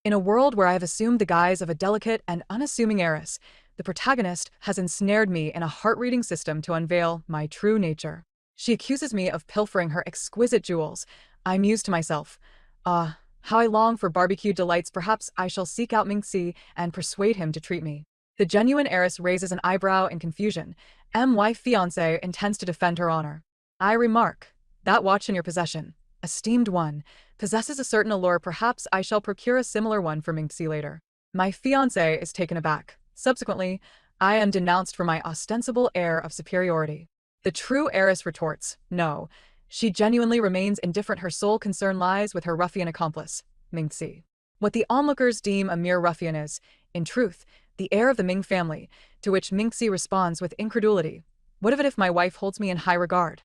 In a world where I have assumed the guise of a delicate and unassuming heiress, the protagonist has ensnared me in a heart-reading system to unveil my true nature. She accuses me of pilfering her exquisite jewels. I muse to myself, ah, how I long for barbecue delights. Perhaps I shall seek out Mingxi and persuade him to treat me. The genuine heiress raises an eyebrow in confusion. My fiancé intends to defend her honor. I remark, that watch in your possession, esteemed one, possesses a certain allure. Perhaps I shall procure a similar one for Mingxi later. My fiancé is taken aback. Subsequently, I am denounced for my ostensible air of superiority. The true heiress retorts, no, she genuinely remains indifferent. Her sole concern lies with her ruffian accomplice, Mingxi. What the onlookers deem a mere ruffian is, in truth, the heir of the Ming family, to which Mingxi responds with incredulity. What of it if my wife holds me in high regard?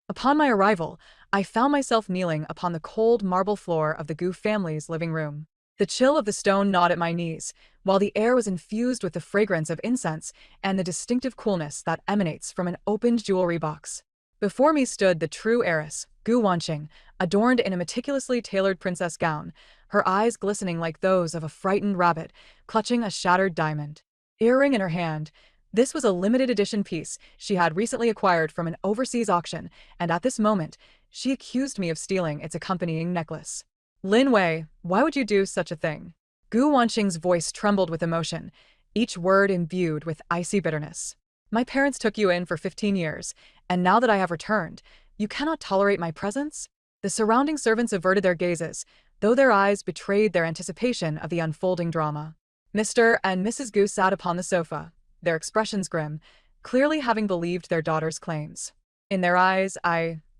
Upon my arrival, I found myself kneeling upon the cold marble floor of the Gu family's living room. The chill of the stone gnawed at my knees, while the air was infused with the fragrance of incense and the distinctive coolness that emanates from an opened jewelry box. Before me stood the true heiress, Gu Wanqing, adorned in a meticulously tailored princess gown, her eyes glistening like those of a frightened rabbit, clutching a shattered diamond earring in her hand. This was a limited edition piece she had recently acquired from an overseas auction, and at this moment, she accused me of stealing its accompanying necklace. Lin Wei, why would you do such a thing? Gu Wanqing's voice trembled with emotion, each word imbued with icy bitterness. My parents took you in for 15 years, and now that I have returned, you cannot tolerate my presence? The surrounding servants averted their gazes, though their eyes betrayed their anticipation of the unfolding drama. Mr. and Mrs. Gu sat upon the sofa, their expressions grim, clearly having believed their daughter's claims. In their eyes,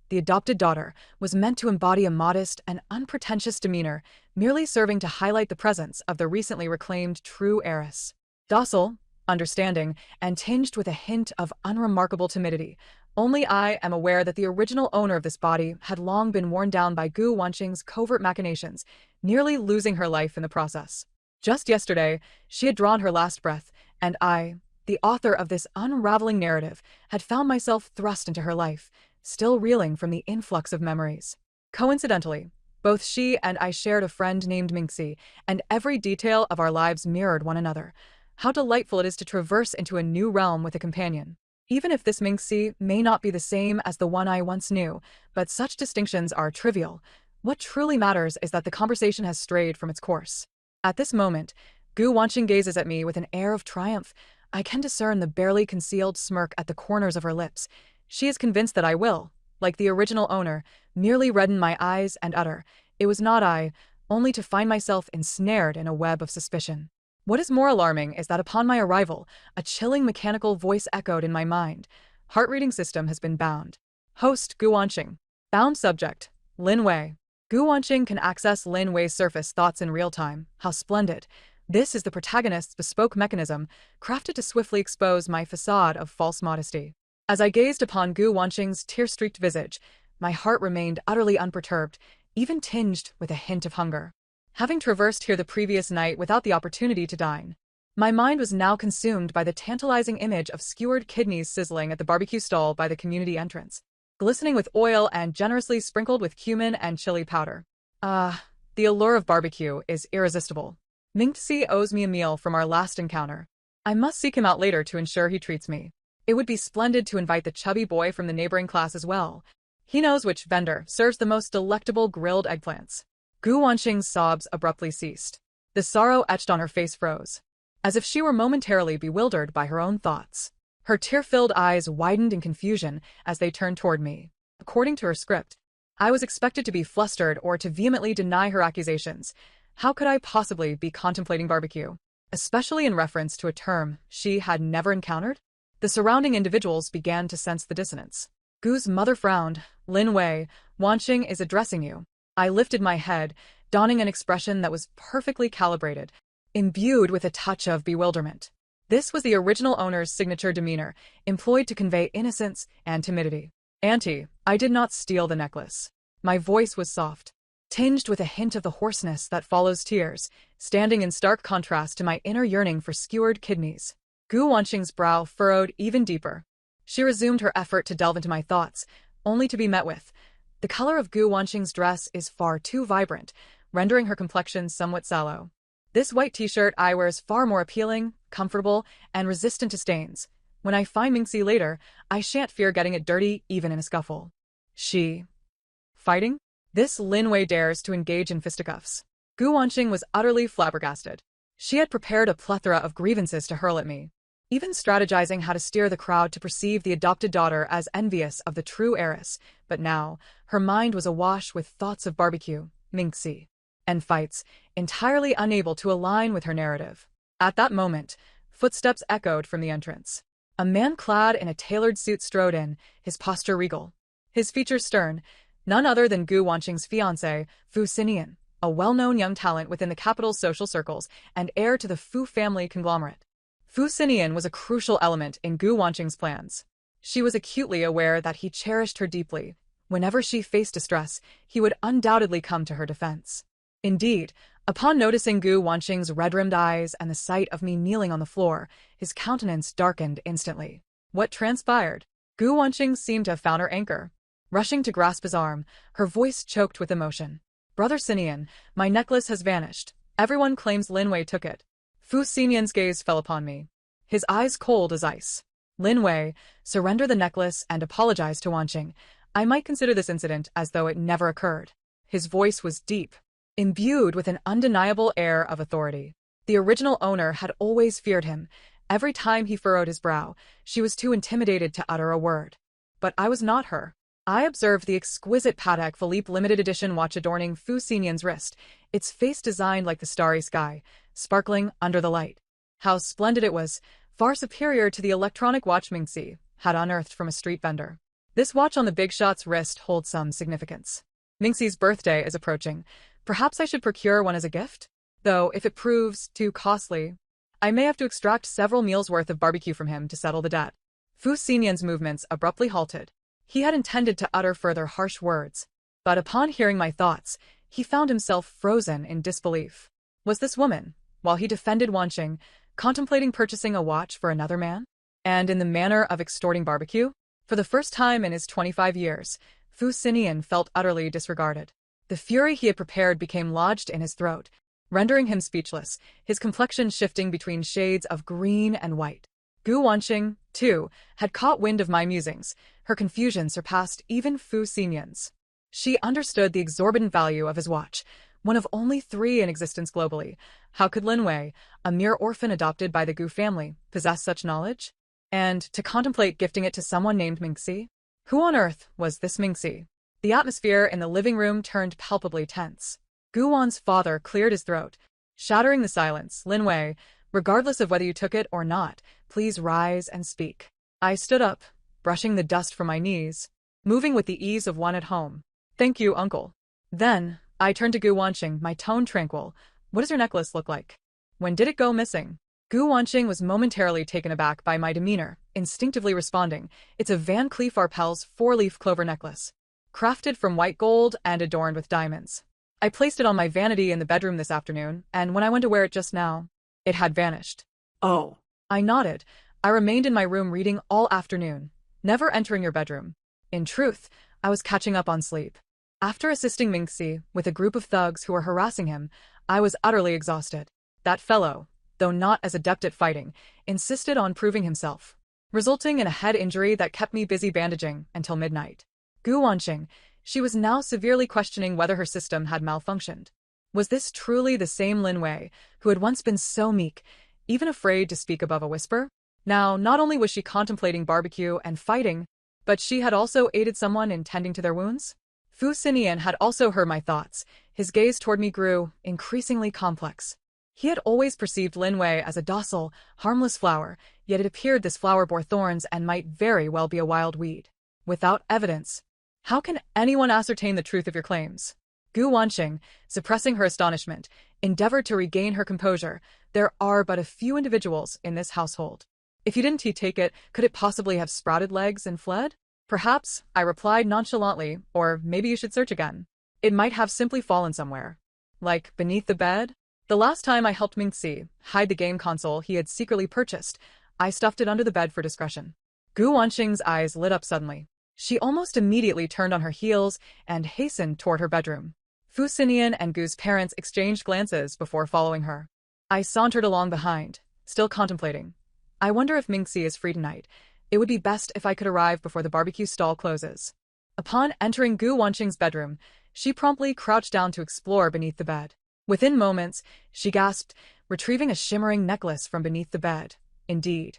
the adopted daughter, was meant to embody a modest and unpretentious demeanor, merely serving to highlight the presence of the recently reclaimed true heiress. Docile, understanding, and tinged with a hint of unremarkable timidity, only I am aware that the original owner of this body had long been worn down by Gu Wanqing's covert machinations, nearly losing her life in the process. Just yesterday, she had drawn her last breath, and I, the author of this unraveling narrative, had found myself thrust into her life, still reeling from the influx of memories. Coincidentally, both she and I shared a friend named Mingxi, and every detail of our lives mirrored one another. How delightful it is to traverse into a new realm with a companion. Even if this Mingxi may not be the same as the one I once knew, but such distinctions are trivial. What truly matters is that the conversation has strayed from its course. At this moment, Gu Wanqing gazes at me with an air of triumph. I can discern the barely concealed smirk at the corners of her lips. She is convinced that I will, like the original owner, merely redden my eyes and utter, "It was not I," only to find myself ensnared in a web of suspicion. What is more alarming is that upon my arrival, a chilling mechanical voice echoed in my mind. Heart-reading system has been bound. Host Gu Wanqing. Bound subject, Lin Wei. Gu Wanqing can access Lin Wei's surface thoughts in real time. How splendid. This is the protagonist's bespoke mechanism, crafted to swiftly expose my facade of false modesty. As I gazed upon Gu Wanqing's tear-streaked visage, my heart remained utterly unperturbed, even tinged with a hint of hunger. Having traversed here the previous night without the opportunity to dine, my mind was now consumed by the tantalizing image of skewered kidneys sizzling at the barbecue stall by the community entrance, glistening with oil and generously sprinkled with cumin and chili powder. The allure of barbecue is irresistible. Mingxi owes me a meal from our last encounter. I must seek him out later to ensure he treats me. It would be splendid to invite the chubby boy from the neighboring class as well. He knows which vendor serves the most delectable grilled eggplants. Gu Wanqing's sobs abruptly ceased. The sorrow etched on her face froze, as if she were momentarily bewildered by her own thoughts. Her tear-filled eyes widened in confusion as they turned toward me. According to her script, I was expected to be flustered or to vehemently deny her accusations. How could I possibly be contemplating barbecue, especially in reference to a term she had never encountered? The surrounding individuals began to sense the dissonance. Gu's mother frowned. Lin Wei, Wanqing is addressing you. I lifted my head, donning an expression that was perfectly calibrated, imbued with a touch of bewilderment. This was the original owner's signature demeanor, employed to convey innocence and timidity. Auntie, I did not steal the necklace. My voice was soft, tinged with a hint of the hoarseness that follows tears, standing in stark contrast to my inner yearning for skewered kidneys. Gu Wanqing's brow furrowed even deeper. She resumed her effort to delve into my thoughts, only to be met with, "The color of Gu Wanqing's dress is far too vibrant. rendering her complexion somewhat sallow. This white t-shirt I wear is far more appealing, comfortable, and resistant to stains. When I find Mingxi later, I shan't fear getting it dirty even in a scuffle. She... fighting? This Lin Wei dares to engage in fisticuffs. Gu Wanqing was utterly flabbergasted. She had prepared a plethora of grievances to hurl at me, even strategizing how to steer the crowd to perceive the adopted daughter as envious of the true heiress, but now, her mind was awash with thoughts of barbecue, Mingxi, and fights, entirely unable to align with her narrative. At that moment, footsteps echoed from the entrance. A man clad in a tailored suit strode in, his posture regal, his features stern, none other than Gu Wanqing's fiancé, Fu Xinian, a well-known young talent within the capital's social circles and heir to the Fu family conglomerate. Fu Xinian was a crucial element in Gu Wanqing's plans. She was acutely aware that he cherished her deeply. Whenever she faced distress, he would undoubtedly come to her defense. Indeed, upon noticing Gu Wanqing's red-rimmed eyes and the sight of me kneeling on the floor, his countenance darkened instantly. What transpired? Gu Wanqing seemed to have found her anchor. Rushing to grasp his arm, her voice choked with emotion. "Brother Xinian, my necklace has vanished. Everyone claims Lin Wei took it." Fu Xinian's gaze fell upon me, his eyes cold as ice. "Lin Wei, surrender the necklace and apologize to Wanqing. I might consider this incident as though it never occurred." His voice was deep, imbued with an undeniable air of authority. The original owner had always feared him. Every time he furrowed his brow, she was too intimidated to utter a word. But I was not her. I observed the exquisite Patek Philippe limited edition watch adorning Fu Xinian's wrist, its face designed like the starry sky, sparkling under the light. How splendid it was, far superior to the electronic watch Mingxi had unearthed from a street vendor. This watch on the big shot's wrist holds some significance. Mingxi's birthday is approaching. Perhaps I should procure one as a gift? Though, if it proves too costly, I may have to extract several meals' worth of barbecue from him to settle the debt. Fu Xinian's movements abruptly halted. He had intended to utter further harsh words, but upon hearing my thoughts, he found himself frozen in disbelief. Was this woman, while he defended Wanqing, contemplating purchasing a watch for another man? And in the manner of extorting barbecue? For the first time in his 25 years, Fu Xinian felt utterly disregarded. The fury he had prepared became lodged in his throat, rendering him speechless, his complexion shifting between shades of green and white. Gu Wanqing, too, had caught wind of my musings. Her confusion surpassed even Fu Xinian's. She understood the exorbitant value of his watch, one of only 3 in existence globally. How could Lin Wei, a mere orphan adopted by the Gu family, possess such knowledge? And to contemplate gifting it to someone named Mingxi? Who on earth was this Mingxi? The atmosphere in the living room turned palpably tense. Gu Wan's father cleared his throat, shattering the silence. "Lin Wei, regardless of whether you took it or not, please rise and speak." I stood up, brushing the dust from my knees, moving with the ease of one at home. "Thank you, uncle." Then, I turned to Gu Wanqing, my tone tranquil. "What does your necklace look like? When did it go missing?" Gu Wanqing was momentarily taken aback by my demeanor, instinctively responding, "It's a Van Cleef Arpels 4-leaf clover necklace, crafted from white gold and adorned with diamonds. I placed it on my vanity in the bedroom this afternoon, and when I went to wear it just now, it had vanished." "Oh." I nodded. "I remained in my room reading all afternoon, never entering your bedroom. In truth, I was catching up on sleep. After assisting Mingxi with a group of thugs who were harassing him, I was utterly exhausted. That fellow, though not as adept at fighting, insisted on proving himself, resulting in a head injury that kept me busy bandaging until midnight." Gu Wanqing, she was now severely questioning whether her system had malfunctioned. Was this truly the same Lin Wei, who had once been so meek, even afraid to speak above a whisper? Now, not only was she contemplating barbecue and fighting, but she had also aided someone in tending to their wounds? Fu Xinian had also heard my thoughts. His gaze toward me grew increasingly complex. He had always perceived Lin Wei as a docile, harmless flower, yet it appeared this flower bore thorns and might very well be a wild weed. Without evidence, how can anyone ascertain the truth of your claims? Gu Wanqing, suppressing her astonishment, endeavored to regain her composure. "There are but a few individuals in this household. If you didn't take it, could it possibly have sprouted legs and fled?" "Perhaps," I replied nonchalantly, "or maybe you should search again. It might have simply fallen somewhere. Like beneath the bed? The last time I helped Mingxi hide the game console he had secretly purchased, I stuffed it under the bed for discretion." Gu Wanqing's eyes lit up suddenly. She almost immediately turned on her heels and hastened toward her bedroom. Fu Xinian and Gu's parents exchanged glances before following her. I sauntered along behind, still contemplating. I wonder if Mingxi is free tonight. It would be best if I could arrive before the barbecue stall closes. Upon entering Gu Wanqing's bedroom, she promptly crouched down to explore beneath the bed. Within moments, she gasped, retrieving a shimmering necklace from beneath the bed. Indeed,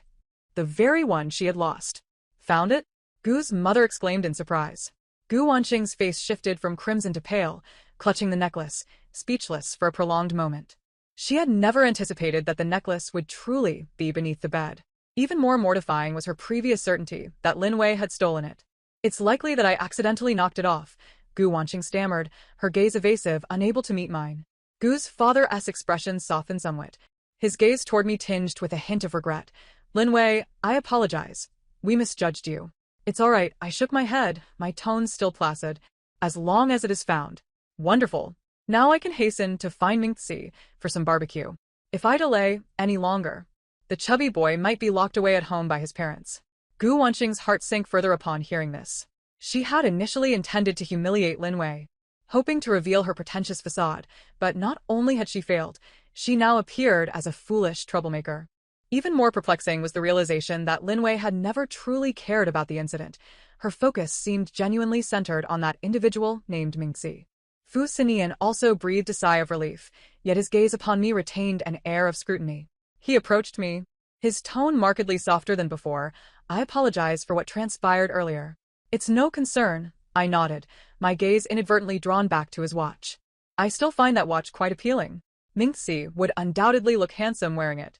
the very one she had lost. Found it? Gu's mother exclaimed in surprise. Gu Wanqing's face shifted from crimson to pale, clutching the necklace, speechless for a prolonged moment. She had never anticipated that the necklace would truly be beneath the bed. Even more mortifying was her previous certainty that Lin Wei had stolen it. It's likely that I accidentally knocked it off, Gu Wanqing stammered, her gaze evasive, unable to meet mine. Gu's father's expression softened somewhat. His gaze toward me tinged with a hint of regret. Lin Wei, I apologize. We misjudged you. It's all right, I shook my head, my tone still placid. As long as it is found. Wonderful. Now I can hasten to find Mingxi for some barbecue. If I delay any longer, the chubby boy might be locked away at home by his parents. Gu Wanqing's heart sank further upon hearing this. She had initially intended to humiliate Lin Wei, hoping to reveal her pretentious facade, but not only had she failed, she now appeared as a foolish troublemaker. Even more perplexing was the realization that Lin Wei had never truly cared about the incident. Her focus seemed genuinely centered on that individual named Mingxi. Fu Xinian also breathed a sigh of relief, yet his gaze upon me retained an air of scrutiny. He approached me, his tone markedly softer than before. I apologize for what transpired earlier. It's no concern, I nodded, my gaze inadvertently drawn back to his watch. I still find that watch quite appealing. Mingxi would undoubtedly look handsome wearing it.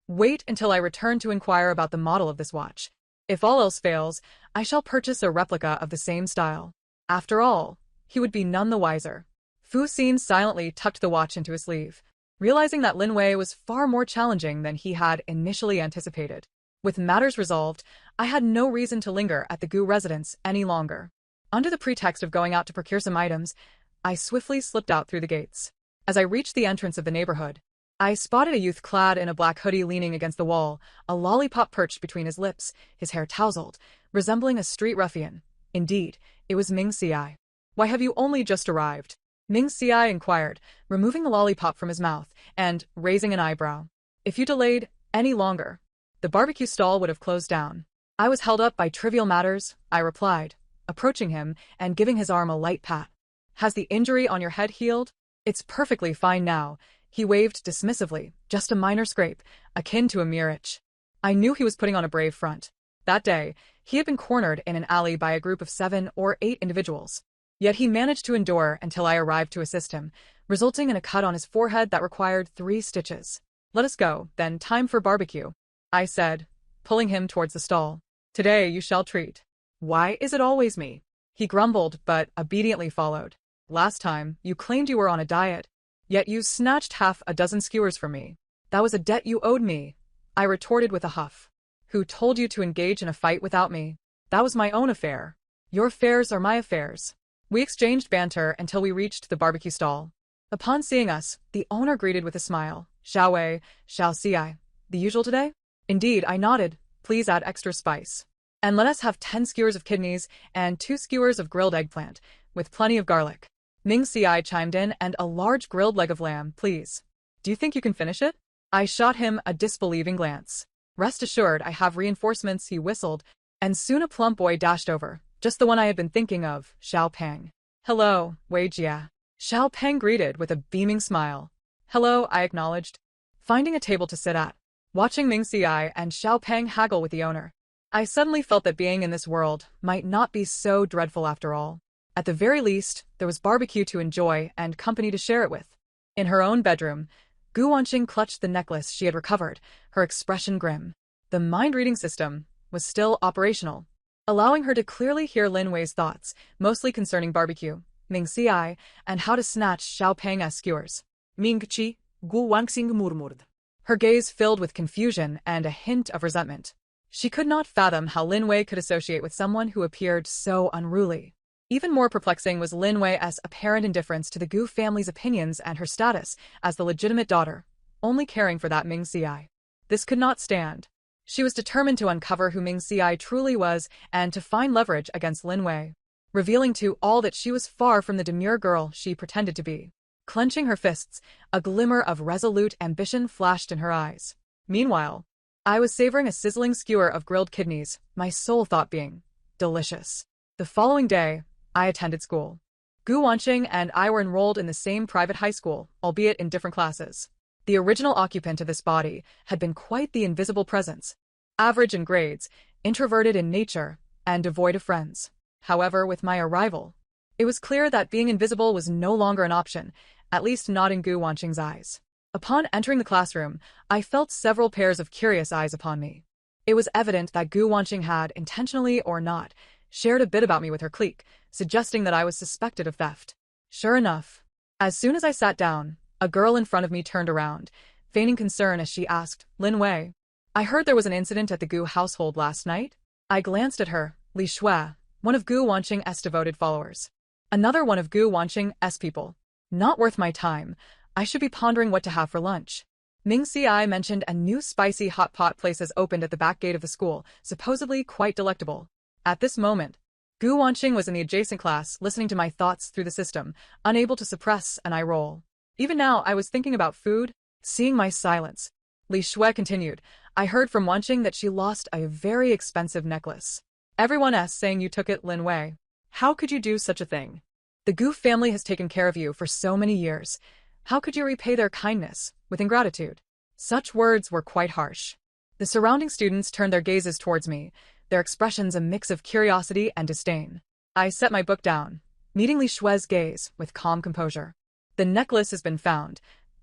Wait until I return to inquire about the model of this watch. If all else fails, I shall purchase a replica of the same style. After all, he would be none the wiser. Fu Xin silently tucked the watch into his sleeve, realizing that Lin Wei was far more challenging than he had initially anticipated. With matters resolved, I had no reason to linger at the Gu residence any longer. Under the pretext of going out to procure some items, I swiftly slipped out through the gates. As I reached the entrance of the neighborhood, I spotted a youth clad in a black hoodie leaning against the wall, a lollipop perched between his lips, his hair tousled, resembling a street ruffian. Indeed, it was Mingxi. Why have you only just arrived? Mingxi inquired, removing the lollipop from his mouth and raising an eyebrow. If you delayed any longer, the barbecue stall would have closed down. I was held up by trivial matters, I replied, approaching him and giving his arm a light pat. Has the injury on your head healed? It's perfectly fine now. He waved dismissively, just a minor scrape, akin to a mere itch. I knew he was putting on a brave front. That day, he had been cornered in an alley by a group of 7 or 8 individuals. Yet he managed to endure until I arrived to assist him, resulting in a cut on his forehead that required 3 stitches. Let us go, then time for barbecue, I said, pulling him towards the stall. Today you shall treat. Why is it always me? He grumbled, but obediently followed. Last time, you claimed you were on a diet. Yet you snatched half a dozen skewers from me. That was a debt you owed me, I retorted with a huff. Who told you to engage in a fight without me? That was my own affair. Your affairs are my affairs. We exchanged banter until we reached the barbecue stall. Upon seeing us, the owner greeted with a smile. Xiao Wei, Xiao Ci. The usual today? Indeed, I nodded. Please add extra spice. And let us have 10 skewers of kidneys and 2 skewers of grilled eggplant, with plenty of garlic. Mingxi chimed in, and a large grilled leg of lamb, please. Do you think you can finish it? I shot him a disbelieving glance. Rest assured, I have reinforcements, he whistled, and soon a plump boy dashed over, just the one I had been thinking of, Xiao Peng. Hello, Wei Jia. Xiao Peng greeted with a beaming smile. Hello, I acknowledged, finding a table to sit at. Watching Mingxi and Xiao Peng haggle with the owner, I suddenly felt that being in this world might not be so dreadful after all. At the very least, there was barbecue to enjoy and company to share it with. In her own bedroom, Gu Wanqing clutched the necklace she had recovered, her expression grim. The mind-reading system was still operational, allowing her to clearly hear Lin Wei's thoughts, mostly concerning barbecue, Mingxi, and how to snatch Xiao Peng's skewers. Mingqi, Gu Wanqing murmured, her gaze filled with confusion and a hint of resentment. She could not fathom how Lin Wei could associate with someone who appeared so unruly. Even more perplexing was Lin Wei's apparent indifference to the Gu family's opinions and her status as the legitimate daughter, only caring for that Mingxi. This could not stand. She was determined to uncover who Mingxi truly was and to find leverage against Lin Wei. revealing to all that she was far from the demure girl she pretended to be. Clenching her fists, a glimmer of resolute ambition flashed in her eyes. Meanwhile, I was savoring a sizzling skewer of grilled kidneys, my sole thought being, delicious. The following day, I attended school. Gu Wanqing and I were enrolled in the same private high school, albeit in different classes. The original occupant of this body had been quite the invisible presence, average in grades, introverted in nature, and devoid of friends. However, with my arrival, it was clear that being invisible was no longer an option, at least not in Gu Wanqing's eyes. Upon entering the classroom, I felt several pairs of curious eyes upon me. It was evident that Gu Wanqing had, intentionally or not, shared a bit about me with her clique, suggesting that I was suspected of theft. Sure enough, as soon as I sat down, a girl in front of me turned around, feigning concern as she asked, "Lin Wei, I heard there was an incident at the Gu household last night?" I glanced at her, Li Shui, one of Gu Wanqing's devoted followers. Another one of Gu Wanqing's people. Not worth my time. I should be pondering what to have for lunch. Ming Ci mentioned a new spicy hot pot place has opened at the back gate of the school, supposedly quite delectable. At this moment, Gu Wanqing was in the adjacent class, listening to my thoughts through the system, unable to suppress an eye roll. Even now, I was thinking about food. Seeing my silence, Li Shui continued, "I heard from Wanqing that she lost a very expensive necklace. Everyone is saying you took it, Lin Wei. How could you do such a thing? The Gu family has taken care of you for so many years. How could you repay their kindness with ingratitude?" Such words were quite harsh. The surrounding students turned their gazes towards me, their expressions a mix of curiosity and disdain. I set my book down, meeting Li Shui's gaze with calm composure. "The necklace has been found.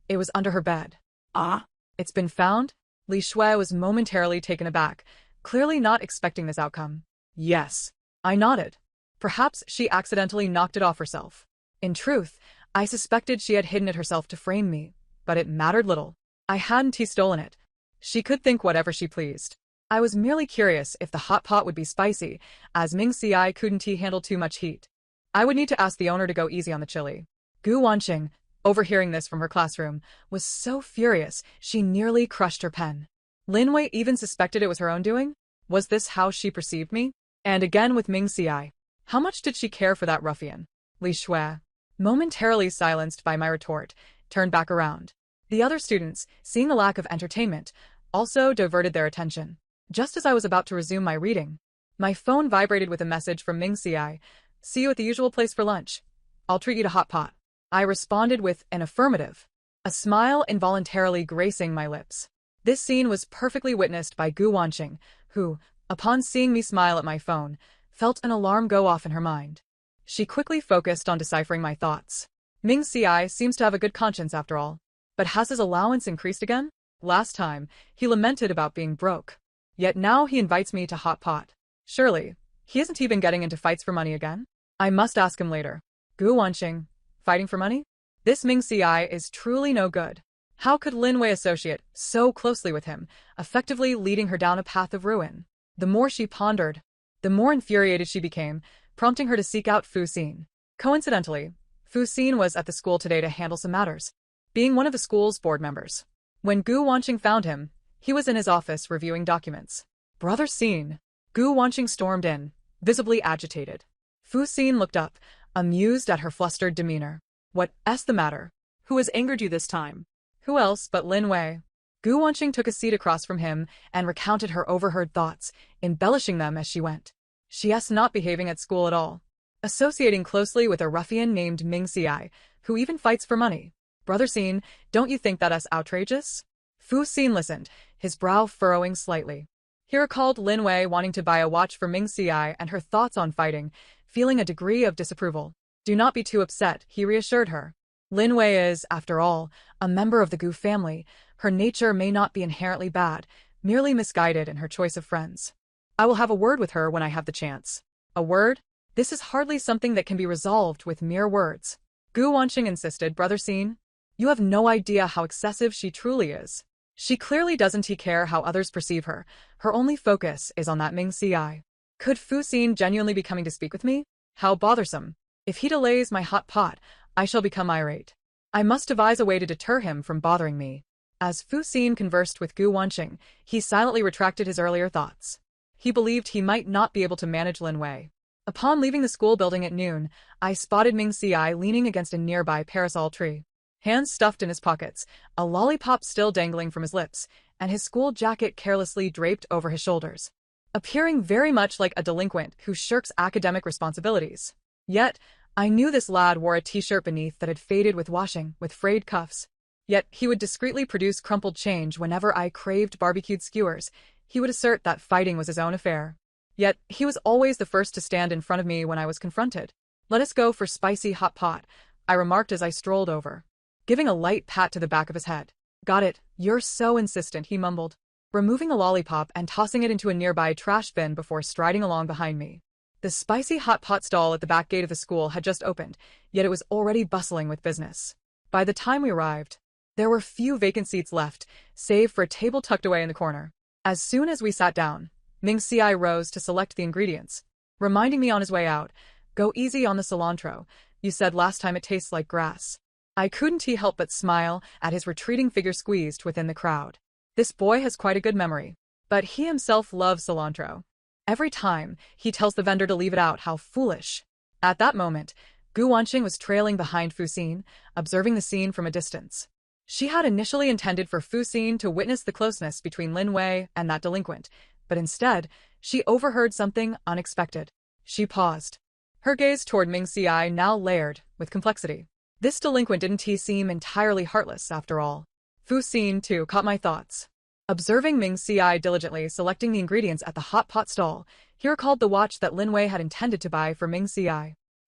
It was under her bed." "Ah? It's been found?" Li Shui was momentarily taken aback, clearly not expecting this outcome. "Yes." I nodded. Perhaps she accidentally knocked it off herself. In truth, I suspected she had hidden it herself to frame me, but it mattered little. I hadn't stolen it. She could think whatever she pleased. I was merely curious if the hot pot would be spicy, as Ming Ci couldn't handle too much heat. I would need to ask the owner to go easy on the chili. Gu Wanqing, overhearing this from her classroom, was so furious she nearly crushed her pen. Lin Wei even suspected it was her own doing? Was this how she perceived me? And again with Ming Ci. How much did she care for that ruffian? Li Shui, momentarily silenced by my retort, turned back around. The other students, seeing the lack of entertainment, also diverted their attention. Just as I was about to resume my reading, my phone vibrated with a message from Ming Ci. "See you at the usual place for lunch. I'll treat you to hot pot." I responded with an affirmative, a smile involuntarily gracing my lips. This scene was perfectly witnessed by Gu Wanqing, who, upon seeing me smile at my phone, felt an alarm go off in her mind. She quickly focused on deciphering my thoughts. Ming Ci seems to have a good conscience after all. But has his allowance increased again? Last time, he lamented about being broke. Yet now he invites me to hot pot. Surely, he isn't even getting into fights for money again? I must ask him later. Gu Wanqing, fighting for money? This Ming Ci is truly no good. How could Lin Wei associate so closely with him, effectively leading her down a path of ruin? The more she pondered, the more infuriated she became, prompting her to seek out Fu Xin. Coincidentally, Fu Xin was at the school today to handle some matters, being one of the school's board members. When Gu Wanqing found him, he was in his office reviewing documents. "Brother Xin." Gu Wanqing stormed in, visibly agitated. Fu Xin looked up, amused at her flustered demeanor. "What's the matter? Who has angered you this time?" "Who else but Lin Wei?" Gu Wanqing took a seat across from him and recounted her overheard thoughts, embellishing them as she went. She's not behaving at school at all. Associating closely with a ruffian named Ming Ci, who even fights for money. "Brother Xin, don't you think that's outrageous?" Fu Xin listened, his brow furrowing slightly. He recalled Lin Wei wanting to buy a watch for Ming Ci and her thoughts on fighting, feeling a degree of disapproval. "Do not be too upset," he reassured her. "Lin Wei is, after all, a member of the Gu family. Her nature may not be inherently bad, merely misguided in her choice of friends. I will have a word with her when I have the chance." "A word? This is hardly something that can be resolved with mere words." Gu Wanqing insisted. "Brother Xin, you have no idea how excessive she truly is. She clearly doesn't care how others perceive her. Her only focus is on that Ming Ci. Could Fu Xin genuinely be coming to speak with me? How bothersome. If he delays my hot pot, I shall become irate. I must devise a way to deter him from bothering me." As Fu Xin conversed with Gu Wanqing, he silently retracted his earlier thoughts. He believed he might not be able to manage Lin Wei. Upon leaving the school building at noon, I spotted Ming Si leaning against a nearby parasol tree. Hands stuffed in his pockets, a lollipop still dangling from his lips, and his school jacket carelessly draped over his shoulders. Appearing very much like a delinquent who shirks academic responsibilities. Yet, I knew this lad wore a t-shirt beneath that had faded with washing, with frayed cuffs. Yet, he would discreetly produce crumpled change whenever I craved barbecued skewers. He would assert that fighting was his own affair. Yet, he was always the first to stand in front of me when I was confronted. "Let us go for spicy hot pot," I remarked as I strolled over, giving a light pat to the back of his head. "Got it, you're so insistent," he mumbled, removing a lollipop and tossing it into a nearby trash bin before striding along behind me. The spicy hot pot stall at the back gate of the school had just opened, yet it was already bustling with business. By the time we arrived, there were few vacant seats left, save for a table tucked away in the corner. As soon as we sat down, Ming Si rose to select the ingredients, reminding me on his way out, "Go easy on the cilantro. You said last time it tastes like grass." I couldn't help but smile at his retreating figure squeezed within the crowd. This boy has quite a good memory. But he himself loves cilantro. Every time, he tells the vendor to leave it out. How foolish. At that moment, Gu Wanqing was trailing behind Fu Xin, observing the scene from a distance. She had initially intended for Fu Xin to witness the closeness between Lin Wei and that delinquent, but instead, she overheard something unexpected. She paused. Her gaze toward Ming Si now layered with complexity. This delinquent didn't seem entirely heartless, after all. Fu Xin, too, caught my thoughts. Observing Ming Si diligently selecting the ingredients at the hot pot stall, he recalled the watch that Lin Wei had intended to buy for Ming Si.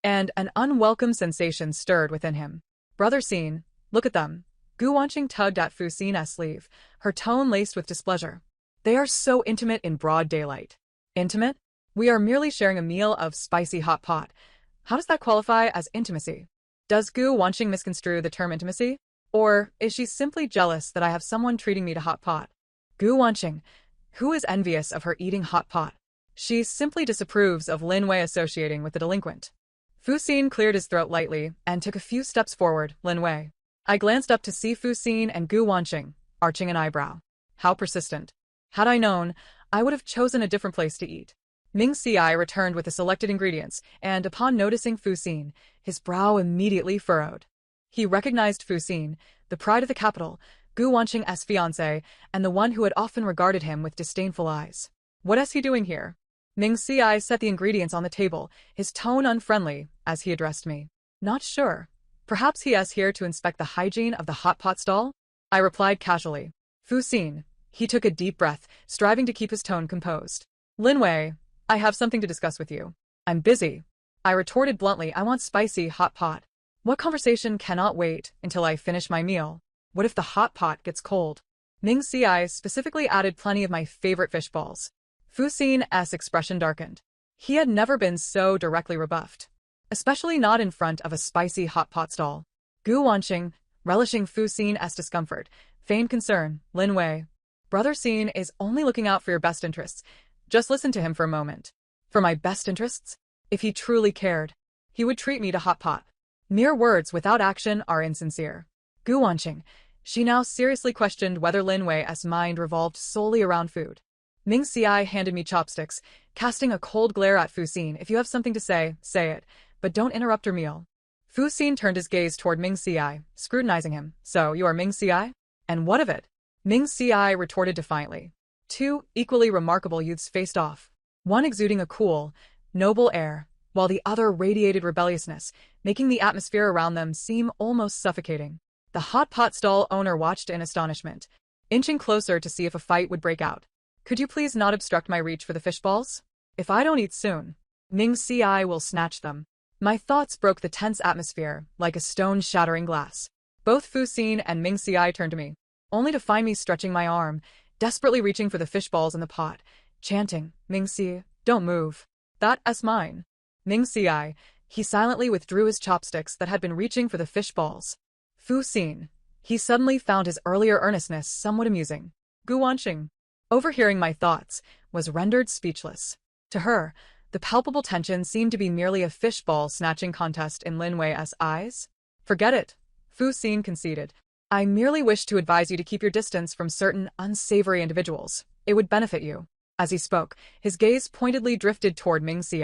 And an unwelcome sensation stirred within him. "Brother Xin, look at them." Gu Wanqing tugged at Fu Xin's sleeve, her tone laced with displeasure. "They are so intimate in broad daylight." "Intimate? We are merely sharing a meal of spicy hot pot. How does that qualify as intimacy?" Does Gu Wanqing misconstrue the term intimacy? Or is she simply jealous that I have someone treating me to hot pot? Gu Wanqing, who is envious of her eating hot pot? She simply disapproves of Lin Wei associating with the delinquent. Fu Xin cleared his throat lightly and took a few steps forward. "Lin Wei." I glanced up to see Fu Xin and Gu Wanqing, arching an eyebrow. How persistent. Had I known, I would have chosen a different place to eat. Ming Si returned with the selected ingredients, and upon noticing Fu Xin, his brow immediately furrowed. He recognized Fu Xin, the pride of the capital, Gu Wanqing's fiancé, and the one who had often regarded him with disdainful eyes. "What is he doing here?" Ming Si set the ingredients on the table, his tone unfriendly, as he addressed me. "Not sure. Perhaps he is here to inspect the hygiene of the hot pot stall?" I replied casually. Fu Xin. He took a deep breath, striving to keep his tone composed. "Lin Wei, I have something to discuss with you." "I'm busy." I retorted bluntly. "I want spicy hot pot." "What conversation cannot wait until I finish my meal? What if the hot pot gets cold?" Ming Si specifically added plenty of my favorite fish balls. Fu Xin's expression darkened. He had never been so directly rebuffed, especially not in front of a spicy hot pot stall. Gu Wanqing, relishing Fu Xin's discomfort, feigned concern. "Lin Wei, Brother Xin is only looking out for your best interests. Just listen to him for a moment." "For my best interests? If he truly cared, he would treat me to hot pot." Mere words without action are insincere. Gu Wanqing. She now seriously questioned whether Lin Wei's mind revolved solely around food. Ming Si handed me chopsticks, casting a cold glare at Fu Xin. "If you have something to say, say it, but don't interrupt her meal." Fu Xin turned his gaze toward Ming Si, scrutinizing him. "So, you are Ming Si? And what of it?" Ming Si retorted defiantly. Two equally remarkable youths faced off, one exuding a cool, noble air, while the other radiated rebelliousness, making the atmosphere around them seem almost suffocating. The hot pot stall owner watched in astonishment, inching closer to see if a fight would break out. "Could you please not obstruct my reach for the fish balls? If I don't eat soon, Ming Si will snatch them." My thoughts broke the tense atmosphere like a stone shattering glass. Both Fu Xin and Ming Si turned to me, only to find me stretching my arm, desperately reaching for the fish balls in the pot, chanting, "Ming Si, don't move. That's mine." Ming Si, he silently withdrew his chopsticks that had been reaching for the fish balls. Fu Xin, he suddenly found his earlier earnestness somewhat amusing. Gu Wanqing, overhearing my thoughts, was rendered speechless. To her, the palpable tension seemed to be merely a fish ball snatching contest in Lin Wei's eyes. "Forget it," Fu Xin conceded. "I merely wish to advise you to keep your distance from certain unsavory individuals. It would benefit you." As he spoke, his gaze pointedly drifted toward Ming Si.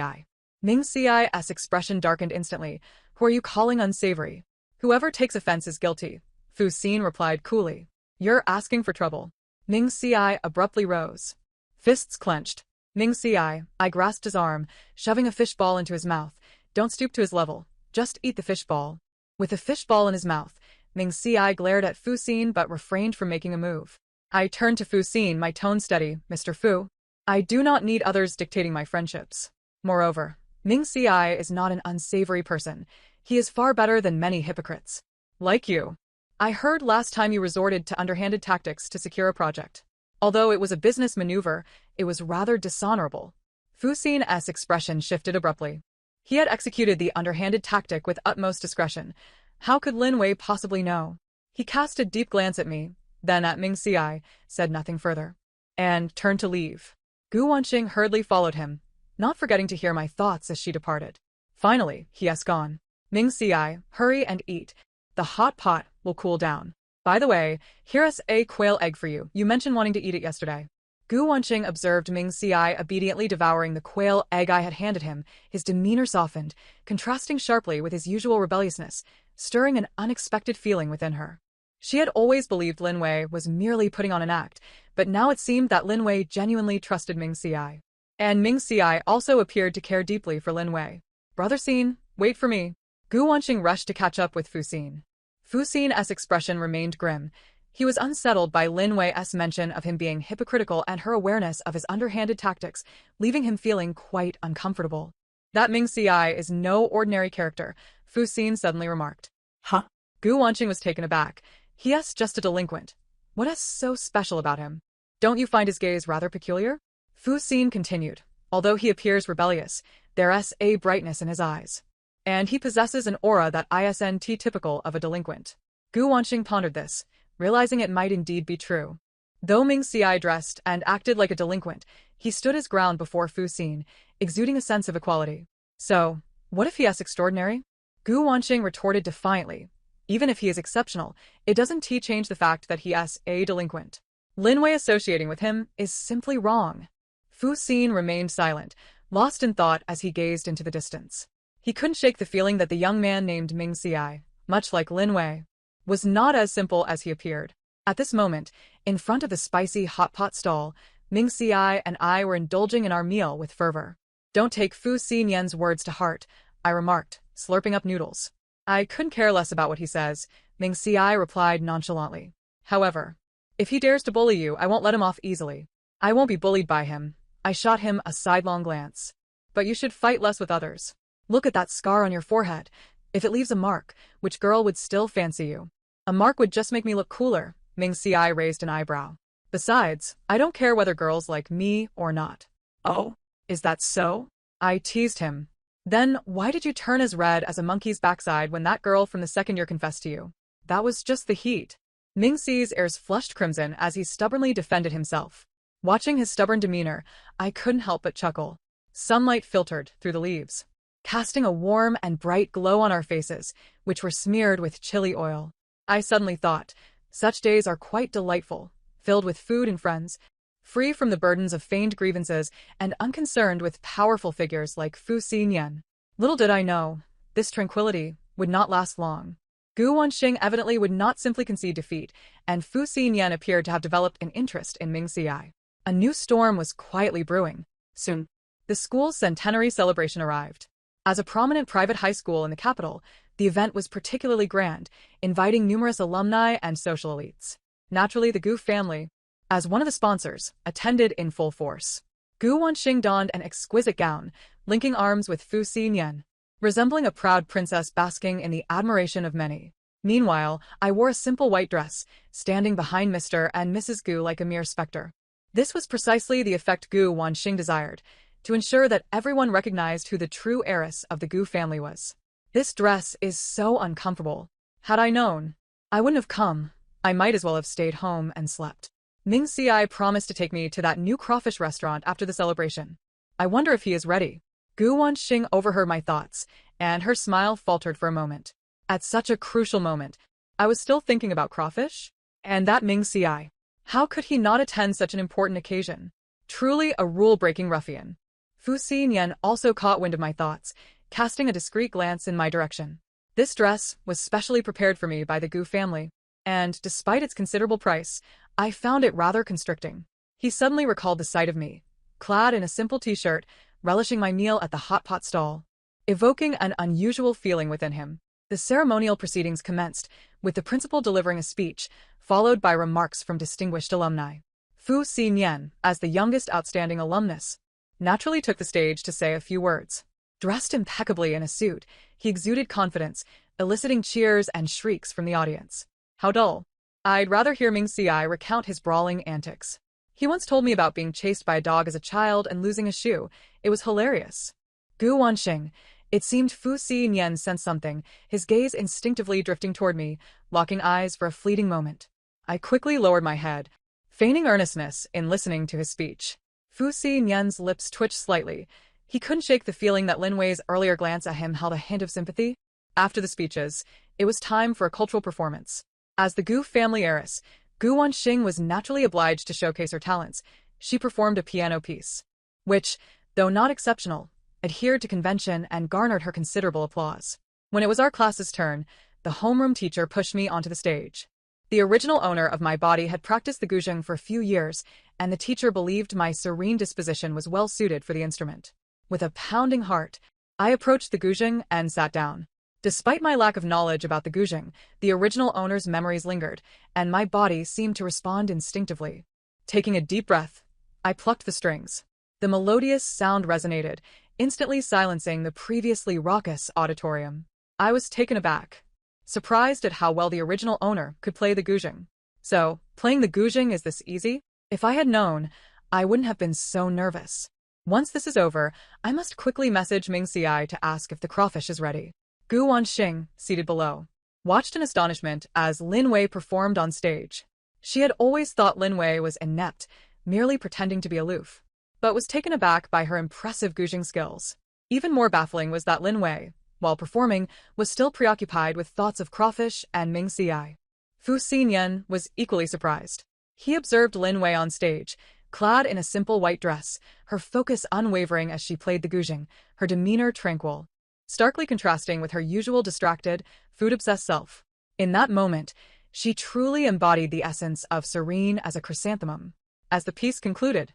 Ming Xi's expression darkened instantly. Who are you calling unsavory? Whoever takes offense is guilty, Fu Xin replied coolly. You're asking for trouble. Ming Xi abruptly rose. Fists clenched. Ming Xi, I grasped his arm, shoving a fishball into his mouth. Don't stoop to his level. Just eat the fishball. With the fishball in his mouth, Ming Xi glared at Fu Xin but refrained from making a move. I turned to Fu Xin, my tone steady. Mr. Fu, I do not need others dictating my friendships. Moreover, Ming Xi is not an unsavory person. He is far better than many hypocrites. Like you. I heard last time you resorted to underhanded tactics to secure a project. Although it was a business maneuver, it was rather dishonorable. Fu Xin's expression shifted abruptly. He had executed the underhanded tactic with utmost discretion. How could Lin Wei possibly know? He cast a deep glance at me, then at Ming Xi, said nothing further, and turned to leave. Gu Wanqing hurriedly followed him, not forgetting to hear my thoughts as she departed. Finally, he has gone. Ming Xi, hurry and eat. The hot pot will cool down. By the way, here's a quail egg for you. You mentioned wanting to eat it yesterday. Gu Wanqing observed Ming Xi obediently devouring the quail egg I had handed him. His demeanor softened, contrasting sharply with his usual rebelliousness, stirring an unexpected feeling within her. She had always believed Lin Wei was merely putting on an act, but now it seemed that Lin Wei genuinely trusted Ming Xi. And Ming Xi also appeared to care deeply for Lin Wei. Brother Xin, wait for me. Gu Wanqing rushed to catch up with Fu Xin. Fu Xin's expression remained grim. He was unsettled by Lin Wei's mention of him being hypocritical and her awareness of his underhanded tactics, leaving him feeling quite uncomfortable. That Ming Xi is no ordinary character, Fu Xin suddenly remarked. Huh? Gu Wanqing was taken aback. He's just a delinquent. What is so special about him? Don't you find his gaze rather peculiar? Fu Xin continued. Although he appears rebellious, there's a brightness in his eyes. And he possesses an aura that isn't typical of a delinquent. Gu Wanqing pondered this, realizing it might indeed be true. Though Ming Xi dressed and acted like a delinquent, he stood his ground before Fu Xin, exuding a sense of equality. So, what if he is extraordinary? Gu Wanqing retorted defiantly. Even if he is exceptional, it doesn't change the fact that he is a delinquent. Lin Wei associating with him is simply wrong. Fu Xin remained silent, lost in thought as he gazed into the distance. He couldn't shake the feeling that the young man named Ming Xi, much like Lin Wei, was not as simple as he appeared. At this moment, in front of the spicy hot pot stall, Ming Xi and I were indulging in our meal with fervor. Don't take Fu Xin's words to heart, I remarked, slurping up noodles. I couldn't care less about what he says, Ming Xi replied nonchalantly. However, if he dares to bully you, I won't let him off easily. I won't be bullied by him. I shot him a sidelong glance. But you should fight less with others. Look at that scar on your forehead. If it leaves a mark, which girl would still fancy you? A mark would just make me look cooler, Ming Xi raised an eyebrow. Besides, I don't care whether girls like me or not. Oh, is that so? I teased him. Then, why did you turn as red as a monkey's backside when that girl from the second year confessed to you? That was just the heat. Ming Xi's ears flushed crimson as he stubbornly defended himself. Watching his stubborn demeanor, I couldn't help but chuckle. Sunlight filtered through the leaves, casting a warm and bright glow on our faces, which were smeared with chili oil. I suddenly thought, such days are quite delightful, filled with food and friends, free from the burdens of feigned grievances and unconcerned with powerful figures like Fu Xin. Little did I know, this tranquility would not last long. Gu Wanqing evidently would not simply concede defeat, and Fu Xin appeared to have developed an interest in Ming Xi. A new storm was quietly brewing. Soon, the school's centenary celebration arrived. As a prominent private high school in the capital, the event was particularly grand, inviting numerous alumni and social elites. Naturally, the Gu family, as one of the sponsors, attended in full force. Gu Wanqing donned an exquisite gown, linking arms with Fu Xin, resembling a proud princess basking in the admiration of many. Meanwhile, I wore a simple white dress, standing behind Mr. and Mrs. Gu like a mere specter. This was precisely the effect Gu Wanqing desired, to ensure that everyone recognized who the true heiress of the Gu family was. This dress is so uncomfortable. Had I known, I wouldn't have come. I might as well have stayed home and slept. Ming Xi promised to take me to that new crawfish restaurant after the celebration. I wonder if he is ready. Gu Wanqing overheard my thoughts, and her smile faltered for a moment. At such a crucial moment, I was still thinking about crawfish? And that Ming Xi. How could he not attend such an important occasion? Truly a rule-breaking ruffian. Fu Xinyan also caught wind of my thoughts, casting a discreet glance in my direction. This dress was specially prepared for me by the Gu family, and despite its considerable price, I found it rather constricting. He suddenly recalled the sight of me, clad in a simple t-shirt, relishing my meal at the hot pot stall, evoking an unusual feeling within him. The ceremonial proceedings commenced, with the principal delivering a speech, followed by remarks from distinguished alumni. Fu Xinyan, as the youngest outstanding alumnus, naturally took the stage to say a few words. Dressed impeccably in a suit, he exuded confidence, eliciting cheers and shrieks from the audience. How dull. I'd rather hear Ming Xiai recount his brawling antics. He once told me about being chased by a dog as a child and losing a shoe. It was hilarious. Gu Wanxing. It seemed Fu Xinyan sensed something, his gaze instinctively drifting toward me, locking eyes for a fleeting moment. I quickly lowered my head, feigning earnestness in listening to his speech. Fu Xinyan's lips twitched slightly. He couldn't shake the feeling that Lin Wei's earlier glance at him held a hint of sympathy. After the speeches, it was time for a cultural performance. As the Gu family heiress, Gu Wanxing was naturally obliged to showcase her talents. She performed a piano piece, which, though not exceptional, adhered to convention and garnered her considerable applause. When it was our class's turn, the homeroom teacher pushed me onto the stage. The original owner of my body had practiced the guzheng for a few years, and the teacher believed my serene disposition was well suited for the instrument. With a pounding heart, I approached the guzheng and sat down. Despite my lack of knowledge about the guzheng, the original owner's memories lingered, and my body seemed to respond instinctively. Taking a deep breath, I plucked the strings. The melodious sound resonated, instantly silencing the previously raucous auditorium. I was taken aback, surprised at how well the original owner could play the guzheng. So, playing the guzheng is this easy? If I had known, I wouldn't have been so nervous. Once this is over, I must quickly message Ming Xiai to ask if the crawfish is ready. Gu Wanxing, seated below, watched in astonishment as Lin Wei performed on stage. She had always thought Lin Wei was inept, merely pretending to be aloof, but was taken aback by her impressive guzheng skills. Even more baffling was that Lin Wei, while performing, was still preoccupied with thoughts of crawfish and Ming Xiai. Fu Xinyan was equally surprised. He observed Lin Wei on stage, clad in a simple white dress, her focus unwavering as she played the guzheng, her demeanor tranquil, starkly contrasting with her usual distracted, food-obsessed self. In that moment, she truly embodied the essence of serene as a chrysanthemum. As the piece concluded,